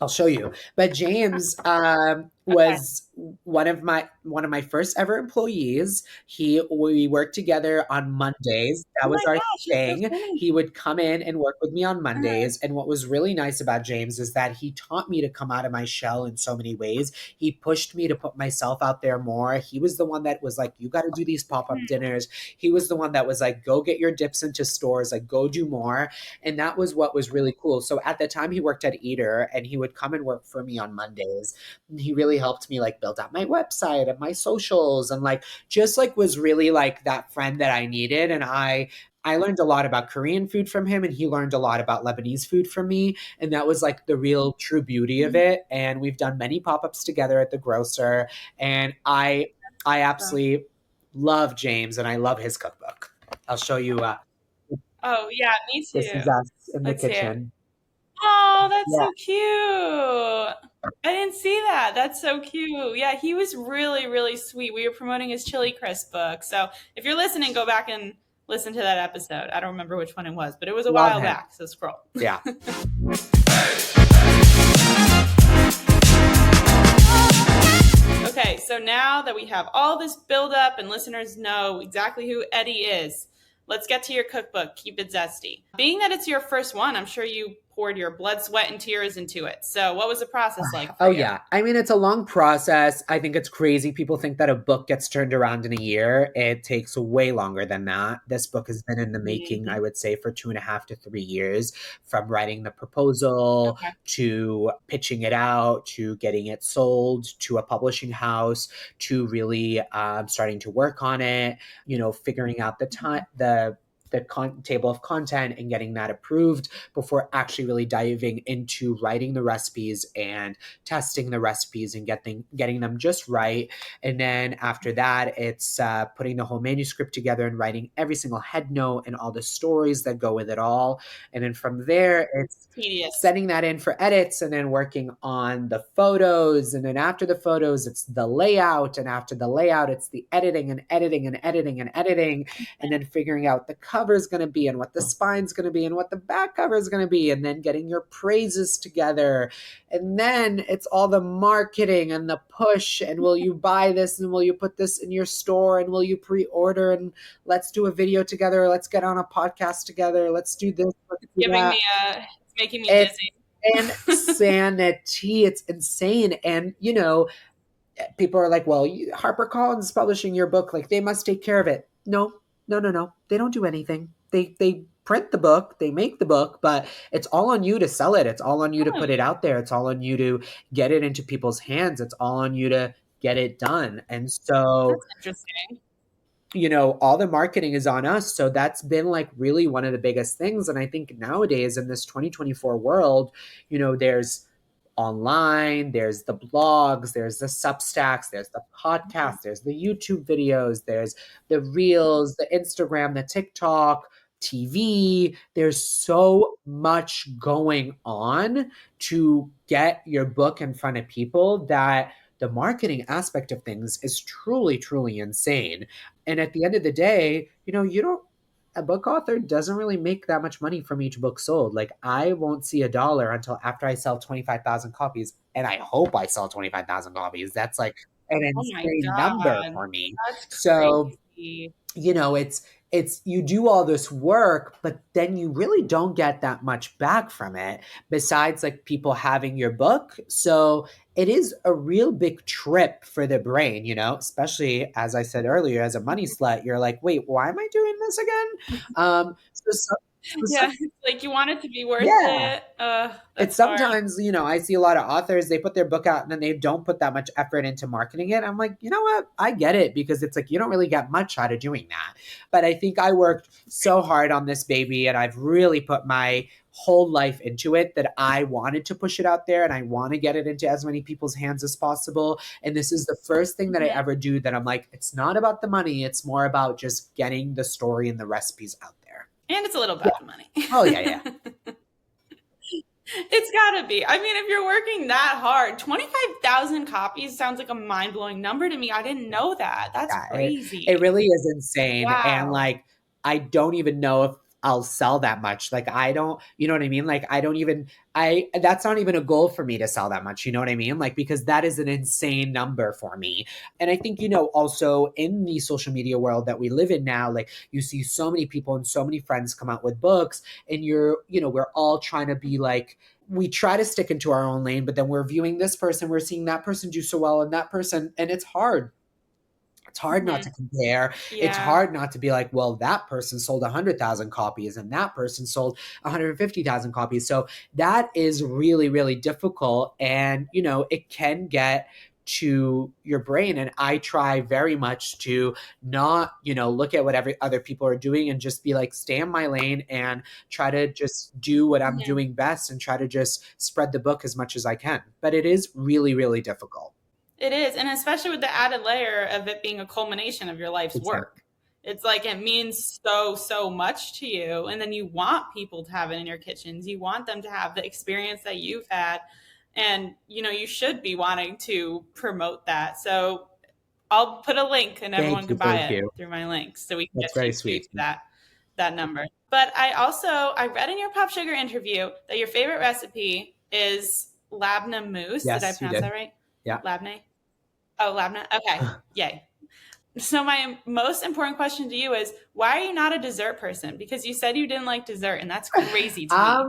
I'll show you. But James Okay. was one of my first ever employees. We worked together on Mondays. Oh That was my our gosh, it's so thing. funny. He would come in and work with me on Uh, Mondays. And what was really nice about James is that he taught me to come out of my shell in so many ways. He pushed me to put myself out there more. He was the one that was like, "You got to do these pop-up dinners." He was the one that was like, "Go get your dips into stores, like go do more." And that was what was really cool. So at the time he worked at Eater, and he would come and work for me on Mondays. And he really helped me like build out my website and my socials, and like just like was really like that friend that I needed. And I learned a lot about Korean food from him, and he learned a lot about Lebanese food from me. And that was like the real true beauty of mhm. it. And we've done many pop-ups together at the grocer. And I So- absolutely love James, and I love his cookbook. I'll show you. Oh yeah, me This too. is us in the Let's see it. kitchen. Oh, that's Yeah. so cute. I didn't see that. That's so cute. Yeah, he was really, really sweet. We were promoting his Chili Crisp book. So if you're listening, go back and listen to that episode. I don't remember which one it was, but it was a Love while him. back. So scroll. Yeah. Okay, so now that we have all this build up and listeners know exactly who Edy is, let's get to your cookbook, Keep It Zesty. Being that it's your first one, I'm sure you poured your blood, sweat, and tears into it. So, what was the process like for Oh you? yeah. I mean, it's a long process. I think it's crazy. People think that a book gets turned around in a year. It takes way longer than that. This book has been in the making, I Mhm. would say, for 2.5 to 3 years, from writing the proposal Okay. to pitching it out to getting it sold to a publishing house to really starting to work on it. Figuring out the time, table of content and getting that approved before actually really diving into writing the recipes and testing the recipes and getting them just right. And then after that, it's putting the whole manuscript together and writing every single head note and all the stories that go with it all. And then from there, it's Tedious. sending that in for edits and then working on the photos. And then after the photos, it's the layout. And after the layout, it's the editing and editing and editing and editing. And then figuring out the cover is going to be and what the spine's going to be and what the back cover is going to be. And then getting your praises together. And then it's all the marketing and the push. And will you buy this? And will you put this in your store? And will you pre-order? And let's do a video together. Let's get on a podcast together. Let's do this. Let's do Giving that. me it's making me It's dizzy. insanity. It's insane. And, you know, people are like, well, HarperCollins is publishing your book. Like, they must take care of it. No. They don't do anything. They print the book, they make the book, but it's all on you to sell it. It's all on you to put it out there. It's all on you to get it into people's hands. It's all on you to get it done. And so, That's interesting. you know, all the marketing is on us. So that's been like really one of the biggest things. And I think nowadays in this 2024 world, you know, there's online, there's the blogs, there's the Substacks, there's the podcasts, there's the YouTube videos, there's the Reels, the Instagram, the TikTok, TV. There's so much going on to get your book in front of people that the marketing aspect of things is truly, truly insane. And at the end of the day, you know, a book author doesn't really make that much money from each book sold. Like, I won't see $1 until after I sell 25,000 copies. And I hope I sell 25,000 copies. That's like an Oh my insane number God. for me. That's So, crazy. you know, it's you do all this work, but then you really don't get that much back from it besides like people having your book. So it is a real big trip for the brain, you know, especially as I said earlier, as a money slut, you're like, wait, why am I doing this again? Yeah, it's like you want it to be worth Yeah. it. It's That's hard. sometimes, you know, I see a lot of authors, they put their book out and then they don't put that much effort into marketing it. I'm like, you know what? I get it, because it's like you don't really get much out of doing that. But I think I worked so hard on this baby and I've really put my whole life into it that I wanted to push it out there and I want to get it into as many people's hands as possible. And this is the first thing that I ever do that I'm like, it's not about the money, it's more about just getting the story and the recipes out there. And it's a little about the money. Oh, yeah. It's gotta be. I mean, if you're working that hard, 25,000 copies sounds like a mind-blowing number to me. I didn't know that. That's crazy. It really is insane. Wow. And like, I don't even know if I'll sell that much. Like, I don't, you know what I mean? Like, that's not even a goal for me to sell that much. You know what I mean? Like, because that is an insane number for me. And I think, you know, also in the social media world that we live in now, like, you see so many people and so many friends come out with books and we're all trying to be like, we try to stick into our own lane, but then we're viewing this person, we're seeing that person do so well and that person, and it's hard. It's hard not to compare. Yeah. It's hard not to be like, well, that person sold 100,000 copies and that person sold 150,000 copies. So that is really, really difficult. And, you know, it can get to your brain. And I try very much to not, you know, look at what other people are doing and just be like, stay in my lane and try to just do what I'm doing best and try to just spread the book as much as I can. But it is really, really difficult. It is, and especially with the added layer of it being a culmination of your life's work. It's like it means so much to you, and then you want people to have it in your kitchens. You want them to have the experience that you've had, and you know you should be wanting to promote that. So I'll put a link, and everyone can buy it through my links, so we can get to that number. But I read in your Pop Sugar interview that your favorite recipe is labna mousse. Yes, did I pronounce that right? Yeah. Labne? Oh, labna. Okay. Yay. So my most important question to you is, why are you not a dessert person? Because you said you didn't like dessert, and that's crazy to me. I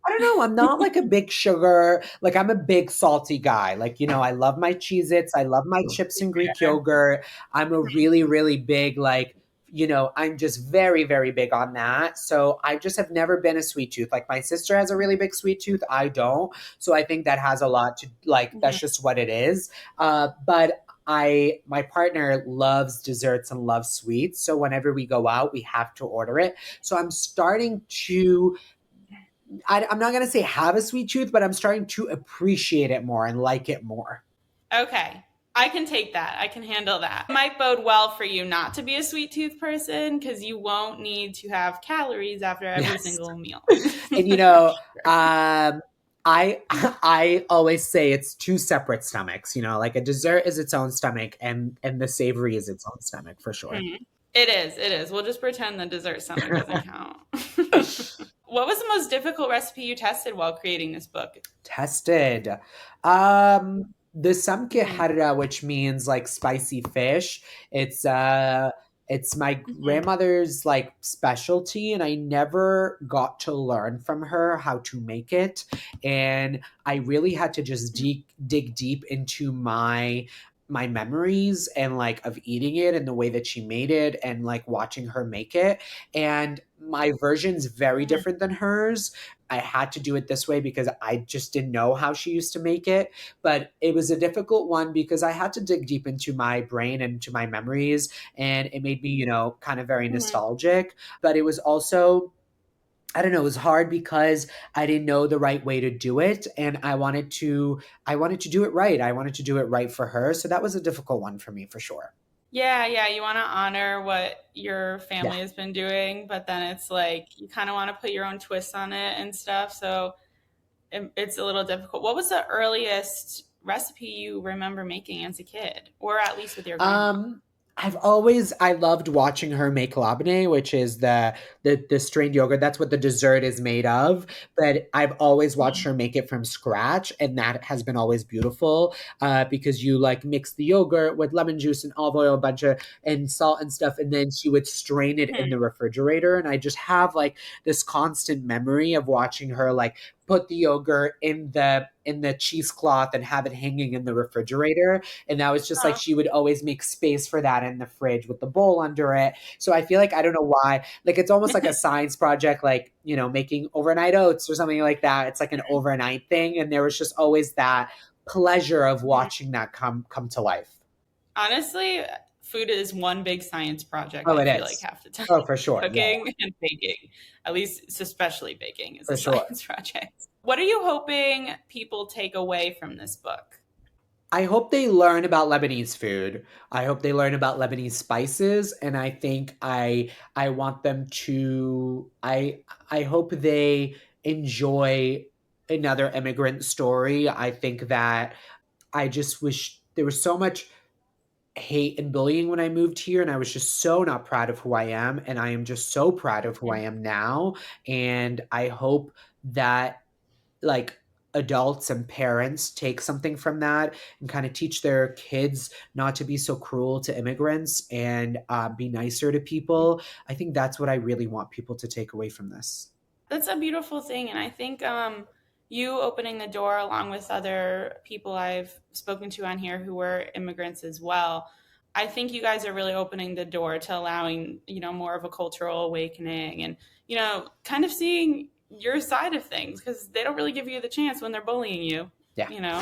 don't know. I'm not like a big sugar, like I'm a big salty guy. Like, you know, I love my Cheez-Its. I love my chips and Greek yogurt. I'm a really, really big, like, you know, I'm just very, very big on that. So I just have never been a sweet tooth. Like my sister has a really big sweet tooth. I don't. So I think that has a lot to like, that's just what it is. But my partner loves desserts and loves sweets, so whenever we go out, we have to order it. So I'm starting to I'm not gonna say have a sweet tooth, but I'm starting to appreciate it more and like it more. Okay. I can take that. I can handle that. It might bode well for you not to be a sweet tooth person because you won't need to have calories after every Yes. single meal. And you know, I I always say it's two separate stomachs, like a dessert is its own stomach and the savory is its own stomach for sure. Hmm. It is. It is. We'll just pretend the dessert stomach doesn't count. What was the most difficult recipe you tested while creating this book? Tested. The samke Hmm. harra, which means like spicy fish. It's it's my Hmm. grandmother's like specialty, and I never got to learn from her how to make it. And I really had to just dig deep into my memories and like of eating it and the way that she made it and like watching her make it. And my version's very Hmm. different than hers. I had to do it this way because I just didn't know how she used to make it. But it was a difficult one because I had to dig deep into my brain and to my memories. And it made me, kind of very Hmm. nostalgic. But it was also, I don't know, it was hard because I didn't know the right way to do it. And I wanted to do it right. I wanted to do it right for her. So that was a difficult one for me for sure. Yeah, yeah, you want to honor what your Yeah. family has been doing, but then it's like you kind of want to put your own twist on it and stuff. So it's a little difficult. What was the earliest recipe you remember making as a kid, or at least with your grandma? Um, I loved watching her make labne, which is the strained yogurt. That's what the dessert is made of. But I've always watched Mhm. her make it from scratch, and that has been always beautiful. Because you like mix the yogurt with lemon juice and olive oil, a bunch of and salt and stuff, and then she would strain it in Mhm. the refrigerator. And I just have like this constant memory of watching her like put the yogurt in the cheesecloth and have it hanging in the refrigerator, and that was just like Oh, she would always make space for that in the fridge with the bowl under it. So I feel like I don't know why. Like it's almost like a science project, like, making overnight oats or something like that. It's like an overnight thing. And there was just always that pleasure of mhm. watching that come to life. Honestly, food is one big science project, Oh, I it feel like is. half the time. Oh, for sure. Yeah, Cooking and baking, at least especially baking, is for a sure. science project. What are you hoping people take away from this book? I hope they learn about Lebanese food. I hope they learn about Lebanese spices, and I think I want them to I hope they enjoy another immigrant story. I think that I just wish there was so much hate and bullying when I moved here, and I was just so not proud of who I am, and I am just so proud of who I am now, and I hope that like adults and parents take something from that and kind of teach their kids not to be so cruel to immigrants and be nicer to people. I think that's what I really want people to take away from this. That's a beautiful thing, and I think you opening the door, along with other people I've spoken to on here who were immigrants as well. I think you guys are really opening the door to allowing more of a cultural awakening, and kind of seeing your side of things because they don't really give you the chance when they're bullying you. Yeah. You know.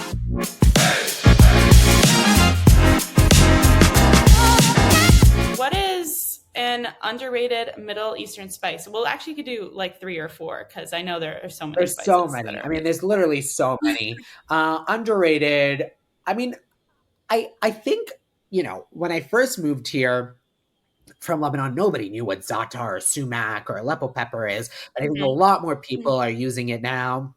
What is an underrated Middle Eastern spice? Well, actually, you could do like three or four because I know there are so many There's so spices that many. I are mean, really there's cool. literally so many. Underrated. I mean, I think, when I first moved here from Lebanon, nobody knew what za'atar or sumac or Aleppo pepper is. But I think a Mhm. lot more people are using it now.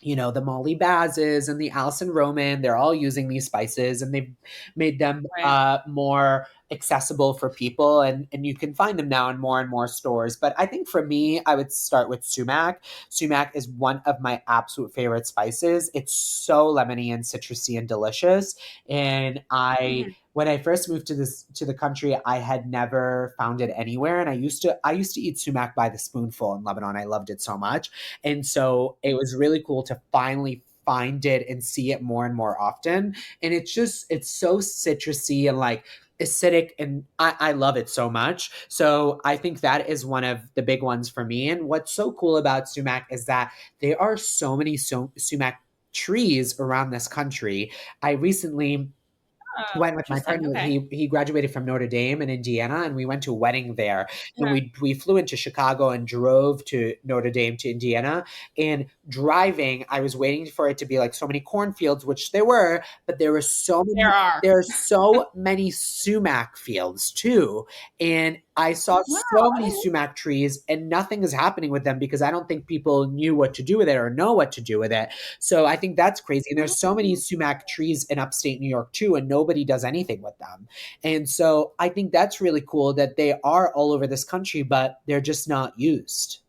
The Molly Bazes and the Alison Roman, they're all using these spices, and they've made them Right. more accessible for people, and you can find them now in more and more stores. But I think for me, I would start with sumac. Sumac is one of my absolute favorite spices. It's so lemony and citrusy and delicious. And Mhm. when I first moved to the country, I had never found it anywhere, and I used to eat sumac by the spoonful in Lebanon. I loved it so much. And so it was really cool to finally find it and see it more and more often. And it's so citrusy and like acidic, and I love it so much. So I think that is one of the big ones for me. And what's so cool about sumac is that there are so many sumac trees around this country. I recently Oh, went with my interesting. partner. Okay. He graduated from Notre Dame in Indiana, and we went to a wedding there. And Uh-huh. we flew into Chicago and drove to Notre Dame to Indiana. And driving, I was waiting for it to be like so many cornfields, which there were, but There are. there are so many sumac fields too. And I saw Wow. so I many didn't sumac trees, and nothing is happening with them because I don't think people knew what to do with it or know what to do with it. So I think that's crazy. And there's so many know. sumac trees in upstate New York too, and nobody does anything with them. And so I think that's really cool that they are all over this country, but they're just not used.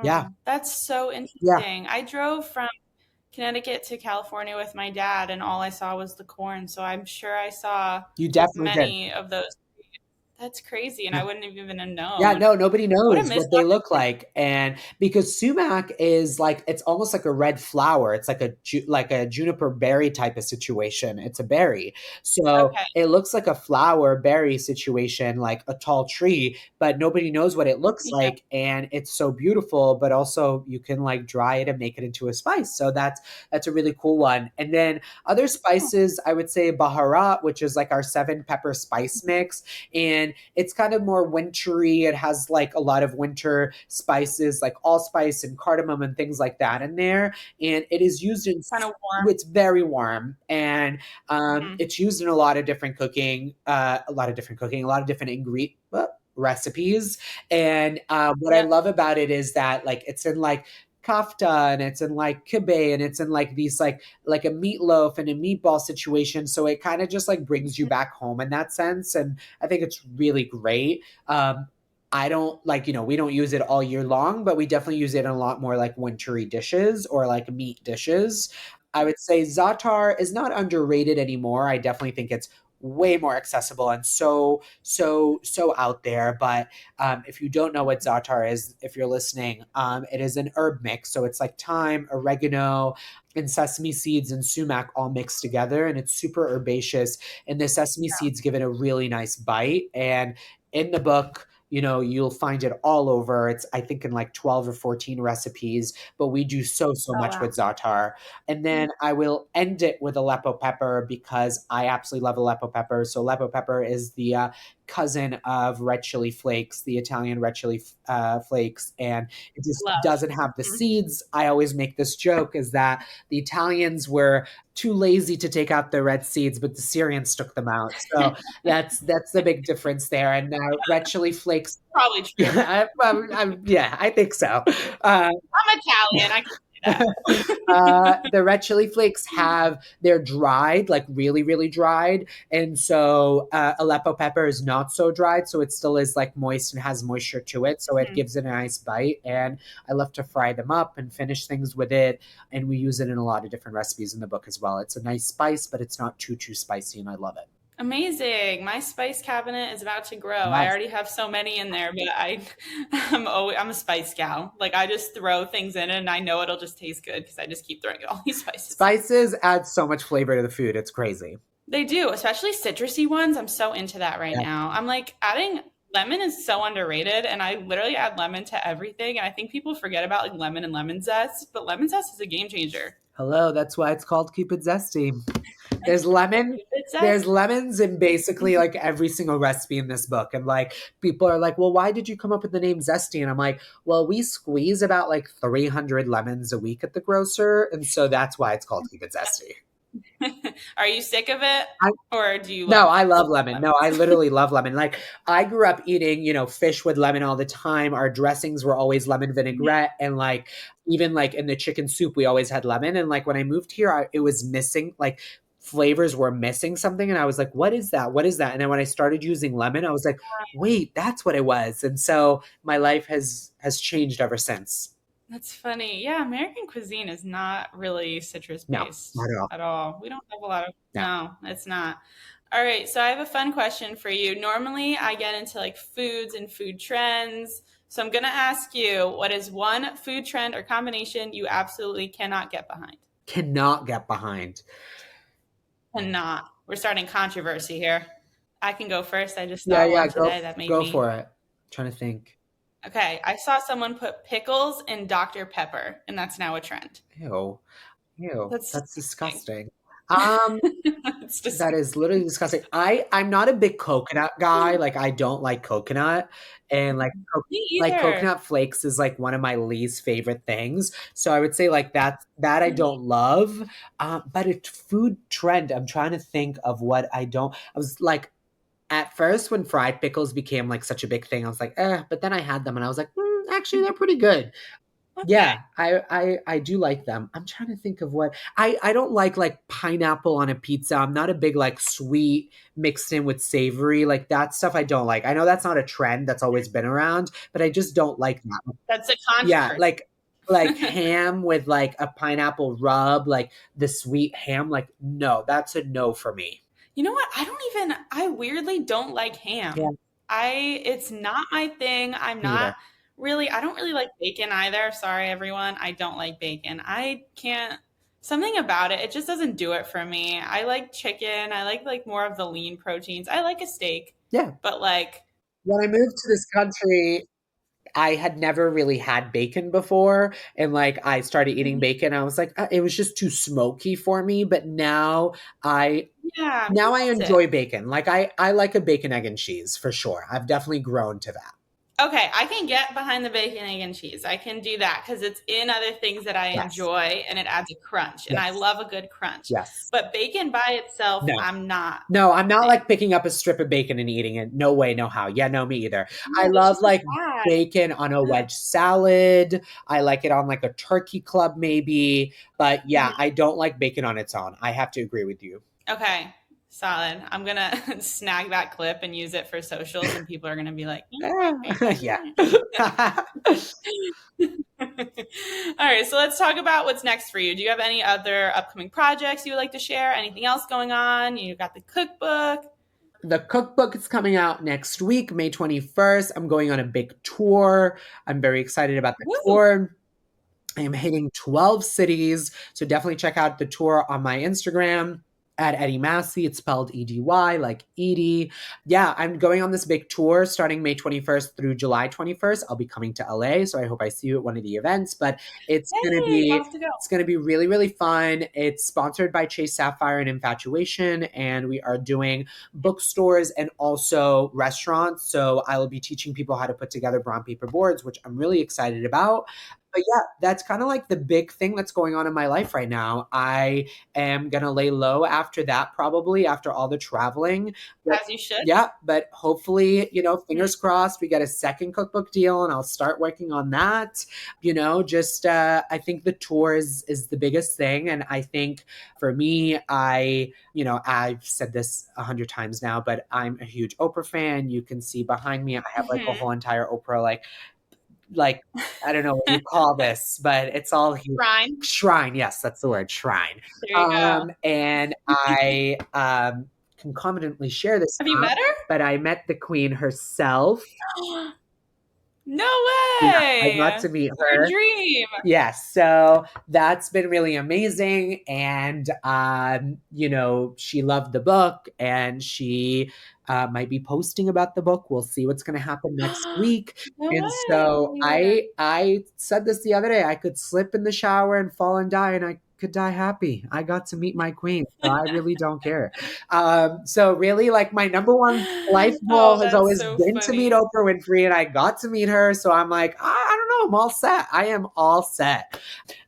Yeah. No. That's so Yeah. interesting. I drove from Connecticut to California with my dad, and all I saw was the corn. So I'm sure I saw You definitely did. many of those. That's crazy, and Yeah. I wouldn't have even Yeah, known. no, nobody What a knows missed what they look opportunity. like, and because sumac is like it's almost like a red flower. It's like like a juniper berry type of situation. It's a berry, so Okay. it looks like a flower berry situation, like a tall tree, but nobody knows what it looks Yeah. like, and it's so beautiful. But also, you can like dry it and make it into a spice. So that's a really cool one. And then other Oh, spices, I would say baharat, which is like our seven pepper spice mix, and it's kind of more wintry. It has like a lot of winter spices like allspice and cardamom and things like that in there. And it is used in kind of warm. it's very warm, and Mhm. it's used in a lot of different cooking, a lot of different ingredient recipes. And what I Yep. love about it is that like it's in like kafta, and it's in like kibbeh, and it's in like these like a meatloaf and a meatball situation, so it kind of just like brings you back home in that sense. And I think it's really great. I don't like, we don't use it all year long, but we definitely use it in a lot more like wintry dishes or like meat dishes. I would say za'atar is not underrated anymore. I definitely think it's way more accessible and so out there. But if you don't know what za'atar is, if you're listening, it is an herb mix. So it's like thyme, oregano, and sesame seeds and sumac all mixed together, and it's super herbaceous. And the sesame seeds give it a really nice bite. And in the book, you'll find it all over. It's, I think, in like 12 or 14 recipes, but we do so Oh, much wow. with za'atar. And then I will end it with Aleppo pepper because I absolutely love Aleppo pepper. So Aleppo pepper is the cousin of red chili flakes, the Italian red chili flakes, and it just Love. doesn't have the Mhm. seeds. I always make this joke is that the Italians were too lazy to take out the red seeds, but the Syrians took them out. So that's the big difference there. And red chili flakes, Probably true. yeah, yeah, I think so. Uh, I'm Italian. I can say that. the red chili flakes they're dried, like really, really dried. And so Aleppo pepper is not so dried. So it still is like moist and has moisture to it. So it Mhm. gives it a nice bite. And I love to fry them up and finish things with it. And we use it in a lot of different recipes in the book as well. It's a nice spice, but it's not too spicy. And I love it. Amazing. My spice cabinet is about to grow. I Yes. already have so many in there, but I'm a spice gal. Like I just throw things in it and I know it'll just taste good because I just keep throwing all these spices in. Spices add so much flavor to the food. It's crazy. They do, especially citrusy ones. I'm so into that right Yeah. now. I'm like adding lemon is so underrated and I literally add lemon to everything and I think people forget about like lemon and lemon zest, but lemon zest is a game changer. Hello, that's why it's called Keep It Zesty. It's There's lemon. It There's zest. lemons in basically like every single recipe in this book. And like people are like, well, why did you come up with the name Zesty? And I'm like, well, we squeeze about like 300 lemons a week at the grocer. And so that's why it's called Keep It Zesty. Are you sick of it I, or do you no, love I love lemon. No, I lemons? literally love lemon. Like I grew up eating, fish with lemon all the time. Our dressings were always lemon vinaigrette. And like, even like in the chicken soup, we always had lemon. And like when I moved here, it was missing, like flavors were missing something. And I was like, what is that? What is that? And then when I started using lemon, I was like, wait, that's what it was. And so my life has changed ever since. That's funny. Yeah, American cuisine is not really citrus No, not based at all. at all. We don't have a lot of, No. no, it's not. All right, so I have a fun question for you. Normally, I get into like foods and food trends. So I'm going to ask you, what is one food trend or combination you absolutely cannot get behind? Cannot get behind. Cannot. We're starting controversy here. I can go first. I just Yeah, saw yeah, one today that made go me. for it. Trying to think. Okay, I saw someone put pickles in Dr. Pepper, and that's now a trend. Ew. Ew. That's That's disgusting. disgusting. Um, It's that disgusting. is literally disgusting. I'm not a big coconut guy. Like I don't like coconut, and Me like either. coconut flakes is like one of my least favorite things. So I would say like that I don't love. But a food trend. I'm trying to think of what I don't. I was like at first when fried pickles became like such a big thing, I was like, but then I had them and I was like, actually they're pretty good. Yeah, Okay. I do like them. I'm trying to think of what I don't like pineapple on a pizza. I'm not a big like sweet mixed in with savory. Like that stuff I don't like. I know that's not a trend that's always been around, but I just don't like that. That's a Yeah, controversy. like ham with like a pineapple rub, like the sweet ham, like no, that's a no for me. You know what? I weirdly don't like Yeah, ham. It's not my thing. me either. I don't really like bacon either. Sorry, everyone. I don't like bacon. I can't, something about it, it just doesn't do it for me. I like chicken. I like more of the lean proteins. I like a steak, Yeah. but like, When I moved to this country, I had never really had bacon before, and, like, I started eating mhm. bacon, I was like, it was just too smoky for me," but I Yeah, now maybe I that's it. enjoy bacon, like, I like a bacon, egg, and cheese for sure, I've definitely grown to that. Okay, I can get behind the bacon, egg, and cheese. I can do that because it's in other things that I Yes, enjoy and it adds a crunch. And I yes, love a good crunch. yes. But bacon by itself, No. I'm not No, I'm a not, fan. like, picking up a strip of bacon and eating it, no way, no how. Yeah, no, me either. I No, it's love, just a like, fat. bacon on a Ugh. wedge salad, I like it on, like, a turkey club maybe, but, yeah, Mhm. I don't like bacon on its own, I have to agree with you. Okay, solid. I'm gonna snag that clip and use it for socials, and people are gonna be like, Yeah. All right, so let's talk about what's next for you. Do you have any other upcoming projects you would like to share? Anything else going on? You got the cookbook. The cookbook is coming out next week, May 21st. I'm going on a big tour. I'm very excited about the Woo! tour. I am hitting 12 cities, so definitely check out the tour on my Instagram at Edy Massih. It's spelled Edy, like Edie. Yeah, I'm going on this big tour starting May 21st through July 21st. I'll be coming to LA, so I hope I see you at one of the events. But Yay, I'll have to go. it's gonna be really really fun. It's sponsored by Chase Sapphire and Infatuation, and we are doing bookstores and also restaurants. So I will be teaching people how to put together brown paper boards, which I'm really excited about. But yeah, that's kind of like the big thing that's going on in my life right now. I am gonna lay low after that, probably after all the traveling. But As you should. yeah, but hopefully, Mhm. fingers crossed, we get a second cookbook deal and I'll start working on that. Just I think the tour is the biggest thing. And I think for me, I've said this 100 times now, but I'm a huge Oprah fan. You can see behind me, I have like a Mhm. whole entire Oprah like I don't know what you call this, but it's all huge. Shrine. Shrine. Yes, that's the word, shrine. There you go. And I concomitantly share this Have you up, met but I met the queen herself. her? No Yeah, I got way. to meet What a her. dream. Yes, so that's been really amazing. And, she loved the book and she might be posting about the book. We'll see what's going to happen next week. No And so way. I said this the other day. I could slip in the shower and fall and die, and I could die happy. I got to meet my queen, so I really don't care. So really, like my number one life Oh, goal has that's always so been to meet funny. Oprah Winfrey, and I got to meet her. So I'm like, I don't know, I'm all set. I am all set.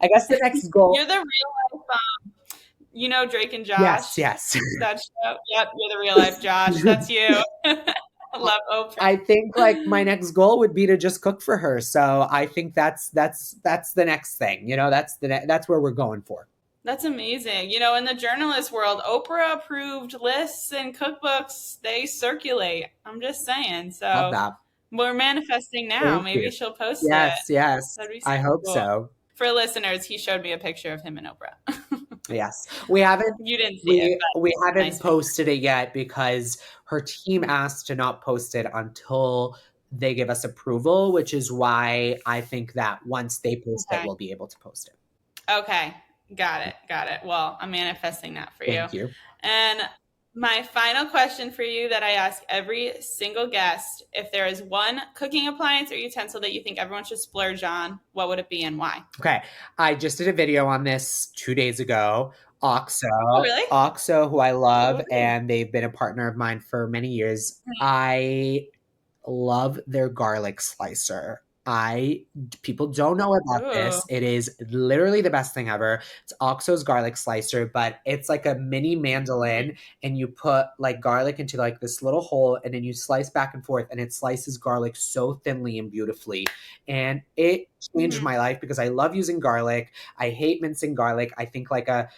I guess the next goal. You're the real life, Drake and Yes, Josh? yes. That show? Yep, you're the real life Josh. That's you. I love Oprah. I think like my next goal would be to just cook for her. So I think that's the next thing. That's where we're going for. That's amazing. In the journalist world, Oprah approved lists and cookbooks, they circulate. I'm just saying. Love So that. we're manifesting now. Thank you. Maybe she'll post it. Yes, yes. That'd be I so hope cool. so. For listeners, he showed me a picture of him and Oprah. Yes. We haven't You didn't see it, we but haven't nice picture. posted it yet because her team asked to not post it until they give us approval, which is why I think that once they post it, Okay. we'll be able to post it. Okay. Got it. Got it. Well, I'm manifesting that for you. Thank you. And my final question for you that I ask every single guest, if there is one cooking appliance or utensil that you think everyone should splurge on, what would it be and why? Okay. I just did a video on this 2 days ago Oxo. Oh, really? Oxo, who I love, Ooh. and they've been a partner of mine for many years. I love their garlic slicer. I People don't know about Ooh. this. It is literally the best thing ever. It's Oxo's garlic slicer, but it's like a mini Mhm. mandolin, and you put like garlic into like this little hole, and then you slice back and forth, and it slices garlic so thinly and beautifully. And it changed Mhm. my life because I love using garlic. I hate mincing garlic. I think like a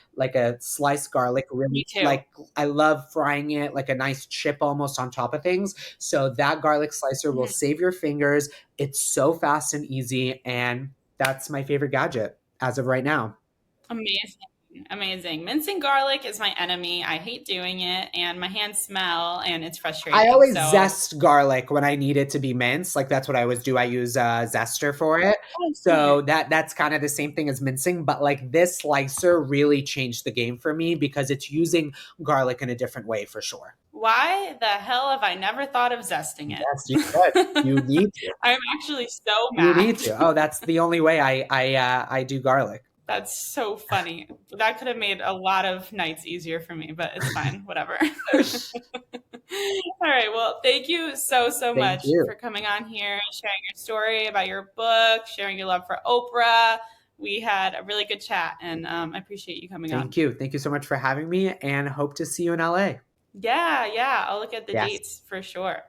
sliced garlic Me really too. like I love frying it like a nice chip almost on top of things. So that garlic slicer will Mhm. save your fingers. It's so fast and easy, and that's my favorite gadget as of right now. Amazing. Amazing. Mincing garlic is my enemy. I hate doing it, and my hands smell, and it's I frustrating. always So, zest garlic when I need it to be minced. Like that's what I always do. I use zester for it. oh, So same. that's kind of the same thing as mincing, but like this slicer really changed the game for me because it's using garlic in a different way for sure. Why the hell have I never thought of zesting Yes, you should. it? You need to. I'm actually so You need mad. to. Oh, that's the only way I do garlic. That's so funny. That could have made a lot of nights easier for me, but it's fine. Whatever. All right. Well, thank you so Thank much you. for coming on here, sharing your story about your book, sharing your love for Oprah. We had a really good chat, and I appreciate you coming on. Thank you. Thank you so much for having me, and hope to see you in LA. Yeah. I'll look at the Yes. dates for sure.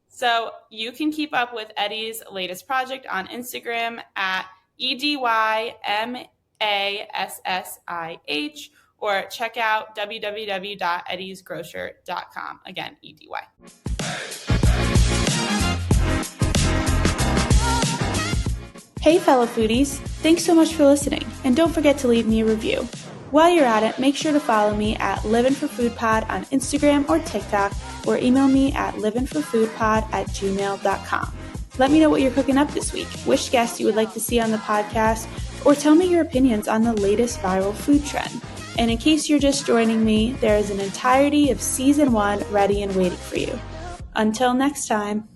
So you can keep up with Edy's latest project on Instagram at EdyMassih or check out www.edysgrocer.com. Again, EDY. Hey, fellow foodies. Thanks so much for listening. And don't forget to leave me a review. While you're at it, make sure to follow me at livvinforfoodpod on Instagram or TikTok, or email me at livvinforfoodpod@gmail.com. Let me know what you're cooking up this week, which guests you would like to see on the podcast, or tell me your opinions on the latest viral food trend. And in case you're just joining me, there is an entirety of Season 1 ready and waiting for you. Until next time.